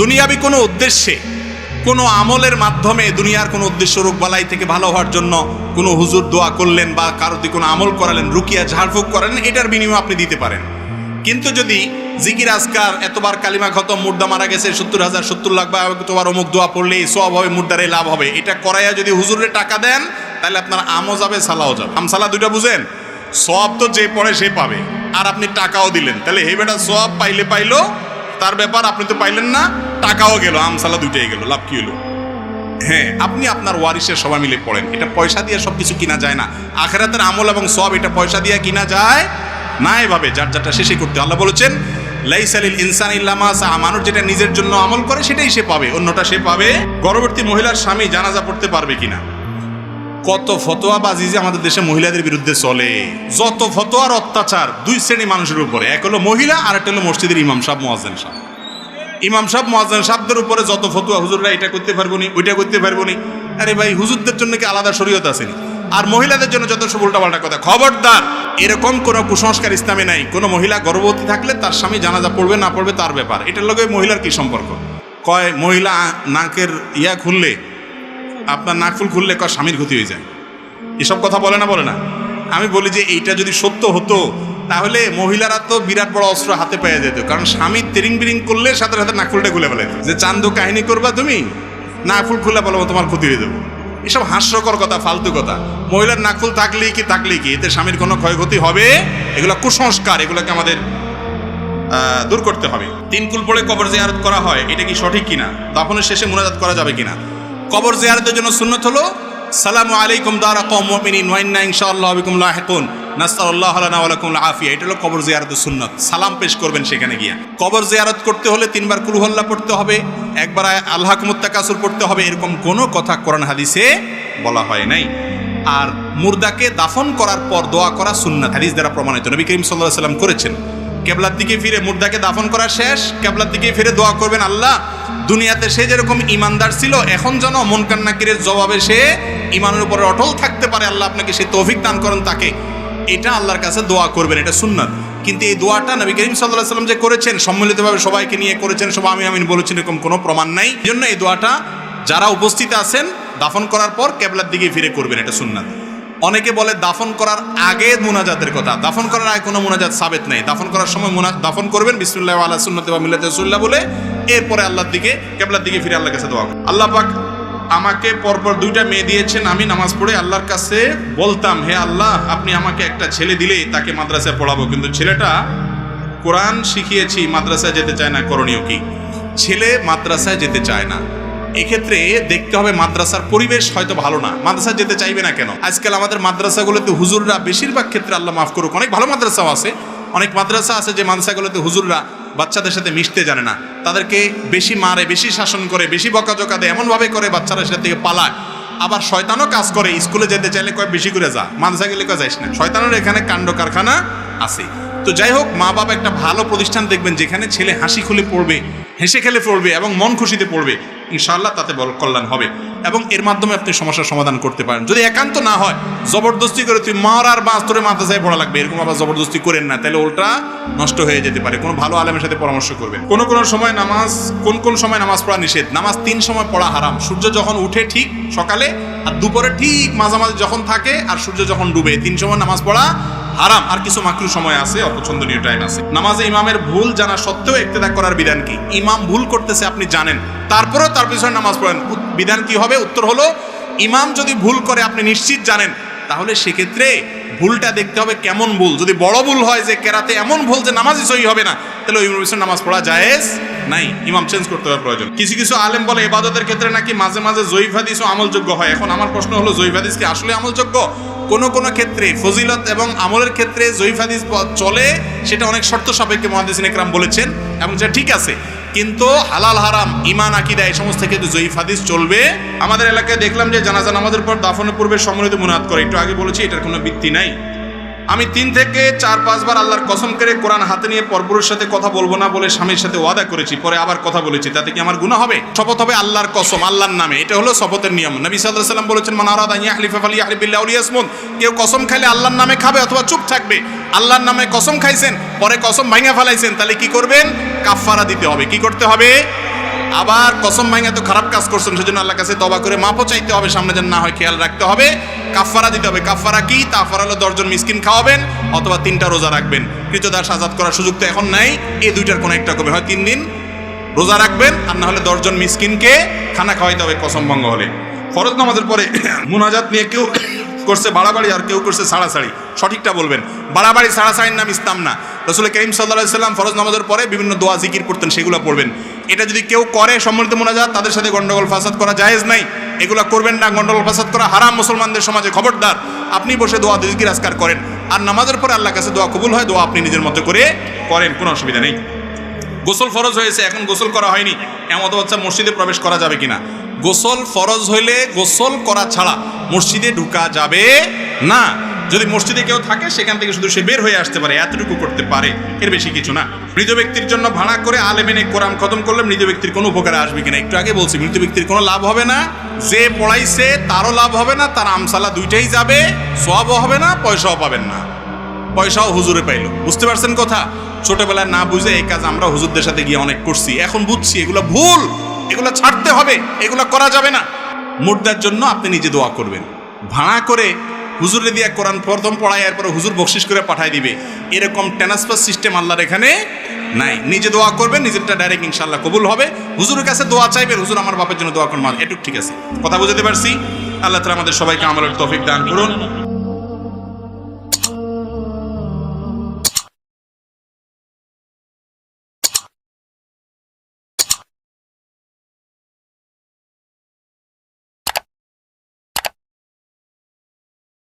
দুনিয়াবি কোনো উদ্দেশ্যে, কোনো আমলের মাধ্যমে, দুনিয়ার কোনো উদ্দেশ্য, রোগবালাই থেকে ভালো হওয়ার জন্য কোনো হুজুর দোয়া করলেন বা কারোর দিকে কোনো আমল করালেন, রুকিয়া ঝাড়ফুঁক করালেন, এটার বিনিময়ে আপনি দিতে পারেন। কিন্তু যদি জিকির আজকার এতবার কালিমা খতম, মুর্দা মারা গেছে 70,000 70 লাখ বা তোমার অমুক দোয়া পড়লে সওয়াব হবে, মুর্দারে লাভ হবে, এটা করাইয়া যদি হুজুরে টাকা দেন তাহলে আপনার আমও যাবে সালাও যাবে। আমসালা দুইটা বুঝেন? সওয়াব তো যে পড়ে সে পাবে, আর আপনি টাকাও দিলেন, তাহলে হে বেটা সওয়াব পাইলো তার ব্যাপার, আপনি তো পাইলেন না, টাকাও গেল, আমসালা দুইটাই গেল, লাভ কি হলো? হ্যাঁ, আপনি আপনার ওয়ারিসের সবাই মিলে পড়েন। এটা পয়সা দিয়ে সবকিছু কিনা যায় না। আখিরাতের আমল এবং সওয়াব এটা পয়সা দিয়ে কিনা যায় না। এভাবে যার যারটা শেষে করতে, আল্লাহ বলেছেন লাইসা লিল ইনসানি ইল্লা মা সা, মানুষ যেটা নিজের জন্য আমল করে সেটাই সে পাবে, অন্যটা সে পাবে। গর্ভবতী মহিলার স্বামী জানাজা পড়তে পারবে কিনা? কত ফতোয়াবাজি যে আমাদের দেশে মহিলাদের বিরুদ্ধে চলে, যত ফতোয়ার অত্যাচার দুই শ্রেণী মানুষের উপরে, এক হলো মহিলা আর একটা হলো মসজিদের ইমাম সাহেব মুয়াজ্জিন সাহেব। ইমাম সাহেব মুয়াজ্জিন সাহেবদের উপরে যত ফতোয়া, হুজুররা এটা করতে পারবো নি, ওইটা করতে পারবো নি। আরে ভাই, হুজুরদের জন্য কি আলাদা শরীয়ত আছে নি? আর মহিলাদের জন্য যত সব উল্টাপাল্টা কথা। খবরদার, এরকম কোনো কুসংস্কার ইসলামে নাই। কোনো মহিলা গর্ভবতী থাকলে তার স্বামী জানাজা পড়বে না পড়বে তার ব্যাপার, এটার লগে মহিলার কি সম্পর্ক? কয় মহিলা নাকের খুললে, আপনার নাকফুল খুললে কয় স্বামীর ক্ষতি হয়ে যায়, এসব কথা বলে না? আমি বলি যে এইটা যদি সত্য হতো তাহলে মহিলারা তো বিরাট বড় অস্ত্র হাতে পেয়ে যেত, কারণ স্বামী তেরিং বিরিং করলে সাথে সাথে নাকফুলটা খুলে ফেলে, যে চান্দু কাহিনী করবা তুমি, নাকফুল খুলে বলো তোমার ক্ষতি হয়ে যাবো। এসব হাস্যকর কথা, ফালতু কথা। মহিলার নাকফুল থাকলেই কি এতে স্বামীর কোনো ক্ষয়ক্ষতি হবে? এগুলো কুসংস্কার, এগুলোকে আমাদের দূর করতে হবে। 3 কুল পড়ে কবর জিয়ারত করা হয়, এটা কি সঠিক কিনা? দাফনের শেষে মুনাজাত করা যাবে কিনা? কবর জিয়ারতের জন্য সুন্নত হলো সালামু আলাইকুম দারা কওম মুমিনিন ওয়া ইন্না ইনশাআল্লাহু বিকুম লাহিকুন নাসআলুল্লাহ লানা ওয়া লাকুম আল আফিয়া। এটা হলো কবর জিয়ারতের সুন্নত। সালাম পেশ করবেন সেখানে গিয়া। কবর জিয়ারত করতে হলে 3 বার কুল হুয়াল্লাহ পড়তে হবে, একবার আল্লাহকুমুত তাকাসুর পড়তে হবে, এরকম কোনো কথা কোরআন হাদিসে বলা হয় নাই। আর মুর্দাকে দাফন করার পর দোয়া করা সুন্নাত, হাদিস দ্বারা প্রমাণিত। নবী করিম সাল্লাল্লাহু আলাইহি ওয়াসাল্লাম করেছেন। কেবলার দিকে ফিরে, মুর্দাকে দাফন করা শেষ, কেবলার দিকে ফিরে দোয়া করবেন, আল্লাহ দুনিয়াতে সে যেরকম ইমানদার ছিল এখন যেন মুনকার নাকিরের জবাবে সে ইমানের উপরে অটল থাকতে পারে, আল্লাহ আপনাকে সে তৌফিক দান করেন তাকে। এটা আল্লাহর কাছে দোয়া করবেন, এটা সুন্নাত। কিন্তু এই দোয়াটা নবী করিম সাল্লাল্লাহু আলাইহি ওয়াসাল্লাম যে করেছেন, সম্মিলিতভাবে সবাইকে নিয়ে করেছেন, সবাই আমি আমিন বলেছেন, এরকম কোনো প্রমাণ নাই। এই জন্য এই দোয়াটা যারা উপস্থিত আছেন দাফন করার পর কেবলার দিকে ফিরে করবেন, এটা সুন্নাত। অনেকে বলে দাফন করার আগে মুনাজাতের কথা, দাফন করার আগে কোনো মুনাজাত সাবেত নেই। দাফন করার সময় দাফন করবেন বিসমিল্লাহ আলা সুন্নতি ওয়া মিল্লাতি রাসূলিল্লাহ বলে, এরপরে আল্লাহর দিকে কেবলার দিকে ফিরে আল্লাহর কাছে দোয়া করুন। আল্লাহ পাক আমাকে পরপর 2টা মেয়ে দিয়েছেন, আমি নামাজ পড়ে আল্লাহর কাছে বলতাম, হে আল্লাহ আপনি আমাকে একটা ছেলে দিলেই তাকে মাদ্রাসায় পড়াবো, কিন্তু ছেলেটা কোরআন শিখিয়েছি মাদ্রাসায় যেতে চায় না, করণীয় কি? ছেলে মাদ্রাসায় যেতে চায় না, এক্ষেত্রে দেখতে হবে মাদ্রাসার পরিবেশ হয়তো ভালো না। মাদ্রাসা যেতে চাইবে না কেন? আজকাল আমাদের মাদ্রাসাগুলোতে হুজুররা বেশিরভাগ ক্ষেত্রে, আল্লাহ মাফ করুক, অনেক ভালো মাদ্রাসাও আছে, অনেক মাদ্রাসা আছে যে মাদ্রাসাগুলোতে হুজুররা বাচ্চাদের সাথে মিশতে জানে না, তাদেরকে বেশি মারে, বেশি শাসন করে, বেশি বকাঝকা দেয়, এমনভাবে করে বাচ্চারা সেটা থেকে পালায়। আবার শয়তানও কাজ করে, স্কুলে যেতে চাইলে কয় বেশি করে যা, মাদ্রাসা গেলে কয় যাইস না। শয়তানের এখানে কাণ্ড কারখানা আছে। তো যাই হোক, মা বাবা একটা ভালো প্রতিষ্ঠান দেখবেন যেখানে ছেলে হাসি খুলে পড়বে, হেসে খেলে পড়বে এবং মন খুশিতে পড়বে, ইনশাআল্লাহ তাতে বড় কল্যাণ হবে এবং এর মাধ্যমে আপনি সমস্যার সমাধান করতে পারেন। যদি একান্ত না হয়, জবরদস্তি করে তুই মার আর বাস তোরে মাদ্রাসায় পড়া লাগবে, এরকম আবার জবরদস্তি করেন না, তাহলে ওটা নষ্ট হয়ে যেতে পারে। কোনো ভালো আলেমের সাথে পরামর্শ করবেন। কোন সময় নামাজ, কোন সময় নামাজ পড়া নিষেধ? নামাজ 3 সময় পড়া হারাম। সূর্য যখন উঠে ঠিক সকালে, আর দুপুরে ঠিক মাঝামাঝি যখন থাকে, আর সূর্য যখন ডুবে, 3 সময় নামাজ পড়া হারাম। আর কিছু মাকরু সময় আছে, অপছন্দনীয় টাইম আছে। নামাজে ইমামের ভুল জানা সত্ত্বেও ইক্তেদা করার বিধান কি? ইমাম ভুল করতেছে আপনি জানেন, তারপরেও তার পিছনে নামাজ পড়েন, বিধান কি হবে? উত্তর হলো, ইমাম যদি ভুল করে আপনি নিশ্চিত জানেন, তাহলে সেক্ষেত্রে ভুলটা দেখতে হবে কেমন ভুল। যদি বড় ভুল হয় যে কেরাতে এমন ভুল যে নামাজই সহি হবে না, তাহলে ওই ইমামের পিছনে নামাজ পড়া জায়েজ নাই, ইমাম চেঞ্জ করতে হবে প্রয়োজন। কিছু আলেম বলে ইবাদতের ক্ষেত্রে নাকি মাঝে মাঝে জয়ীফ হাদিসও আমলযোগ্য হয়। এখন আমার প্রশ্ন হলো, জয়ীফ হাদিস কি আসলে আমলযোগ্য? কোন ক্ষেত্রে ফজিলত এবং আমলের ক্ষেত্রে জয়ীফ হাদিস চলে, সেটা অনেক শর্ত সাপেক্ষে মুহাদ্দিসিন ইকরাম বলেছেন এবং যেটা ঠিক আছে। কিন্তু হালাল হারাম, ঈমান, আকীদা এই সমস্ত ক্ষেত্রে জয়ীফ হাদিস চলবে। আমাদের এলাকায় দেখলাম যে জানাজা নামাজের পর দাফনের পূর্বে সম্মিলিত মুনাজাত করে, একটু আগে বলেছি এটার কোনো ভিত্তি নাই। আমি 3 থেকে 4-5 বার আল্লাহর কসম করে কোরআন হাতে নিয়ে পরপুরুষের সাথে কথা বলবো না বলে স্বামীর সাথে ওয়াদা করেছি, পরে আবার কথা বলেছি, তাতে কি আমার গুনাহ হবে? শপথ হবে আল্লাহর কসম, আল্লাহর নামে, এটা হলো শপথের নিয়ম। নবী সাল্লাল্লাহু আলাইহি ওয়াসাল্লাম বলেছেন, মান আরাদা আন ইয়াহলিফা ফালইয়াহলিফ বিল্লাহি আও লিয়াসমুত। কেউ কসম খাইলে আল্লাহর নামে খাবে অথবা চুপ থাকবে। আল্লাহর নামে কসম খাইছেন, পরে কসম ভাঙা ফেলাইছেন, তাহলে কি করবেন? কাফারা দিতে হবে। কি করতে হবে? আবার কসম ভাঙে তো খারাপ কাজ করছেন, সেজন্য আল্লাহর কাছে তওবা করে মাপও চাইতে হবে, সামনে যেন না হয় খেয়াল রাখতে হবে। কাফারা দিতে হবে। কাফারা কি? কাফারা হলো 10 জন মিসকিন খাওয়াবেন অথবা 3টা রোজা রাখবেন। কৃতদাস আজাদ করার সুযোগ তো এখন নাই, এই দুইটার কোনো একটা করবে, হয় 3 দিন রোজা রাখবেন আর না হলে 10 জন মিসকিনকে খানা খাওয়াইতে হবে কসম ভঙ্গ হলে। ফরজ নামাজের পরে মুনাজাত নিয়ে কেউ করছে বাড়াবাড়ি আর কেউ করছে ছাড়াছাড়ি, সঠিকটা বলবেন। বাড়াবাড়ি ছাড়াছাড়ির নাম ইসলাম না। রাসূল কারীম সাল্লাল্লাহু আলাইহি সাল্লাম ফরজ নামাজের পরে বিভিন্ন দোয়া জিকির করতেন, সেগুলো পড়বেন। এটা যদি কেউ করে সম্মিলিত মুনাজাত, তাদের সাথে গন্ডগোল ফাসাদ করা জায়েজ নাই, এগুলা করবেন না। গন্ডগোল ফাসাদ করা হারাম মুসলমানদের সমাজে, খবরদার। আপনি বসে দোয়া জিকির আজকার করেন, আর নামাজের পরে আল্লাহর কাছে দোয়া কবুল হয়, দোয়া আপনি নিজের মতো করে করেন, কোনো অসুবিধা নেই। গোসল ফরজ হয়েছে, এখন গোসল করা হয়নি, এমন অবস্থা মসজিদে প্রবেশ করা যাবে কিনা? গোসল ফরজ হইলে গোসল করা ছাড়া মসজিদে ঢুকা যাবে না। যদি মসজিদে কেউ থাকে সেখান থেকে শুধু সে বের হয়ে আসতে পারে, এতটুকু করতে পারে, এর বেশি কিছু না। মৃত ব্যক্তির জন্য ভাড়া করে আলেমেনে কোরআন খতম করলে মৃত ব্যক্তির কোনো উপকারে আসবে কিনা? একটু আগে বলছি, মৃত ব্যক্তির কোনো লাভ হবে না, যে পড়াইছে তারও লাভ হবে না, তার আমসালা দুইটাই যাবে, সওয়াবও হবে না, পয়সাও পাবেন না। পয়সাও হুজুরে পাইলো। বুঝতে পারছেন কথা? ছোটবেলায় না বুঝে এই কাজ আমরা হুজুরদের সাথে গিয়ে অনেক করছি, এখন বুঝছি এগুলো ভুল, এগুলো ছাড়তে হবে, এগুলো করা যাবে না। মুর্দার জন্য আপনি নিজে দোয়া করবেন। ভাড়া করে হুজুরে দিয়ে কোরআন প্রথম পড়ায়, এরপরে হুজুর বকশিস করে পাঠায় দিবে, এরকম ট্রান্সফার সিস্টেম আল্লাহর এখানে নাই। নিজে দোয়া করবেন, নিজেরটা ডাইরেক্ট ইনশাআল্লাহ কবুল হবে। হুজুরের কাছে দোয়া চাইবেন, হুজুর আমার বাপের জন্য দোয়া করুন, এটুক ঠিক আছে। কথা বুঝতে পারছি? আল্লাহ তাআলা আমাদের সবাইকে আমলের তৌফিক দান করুন।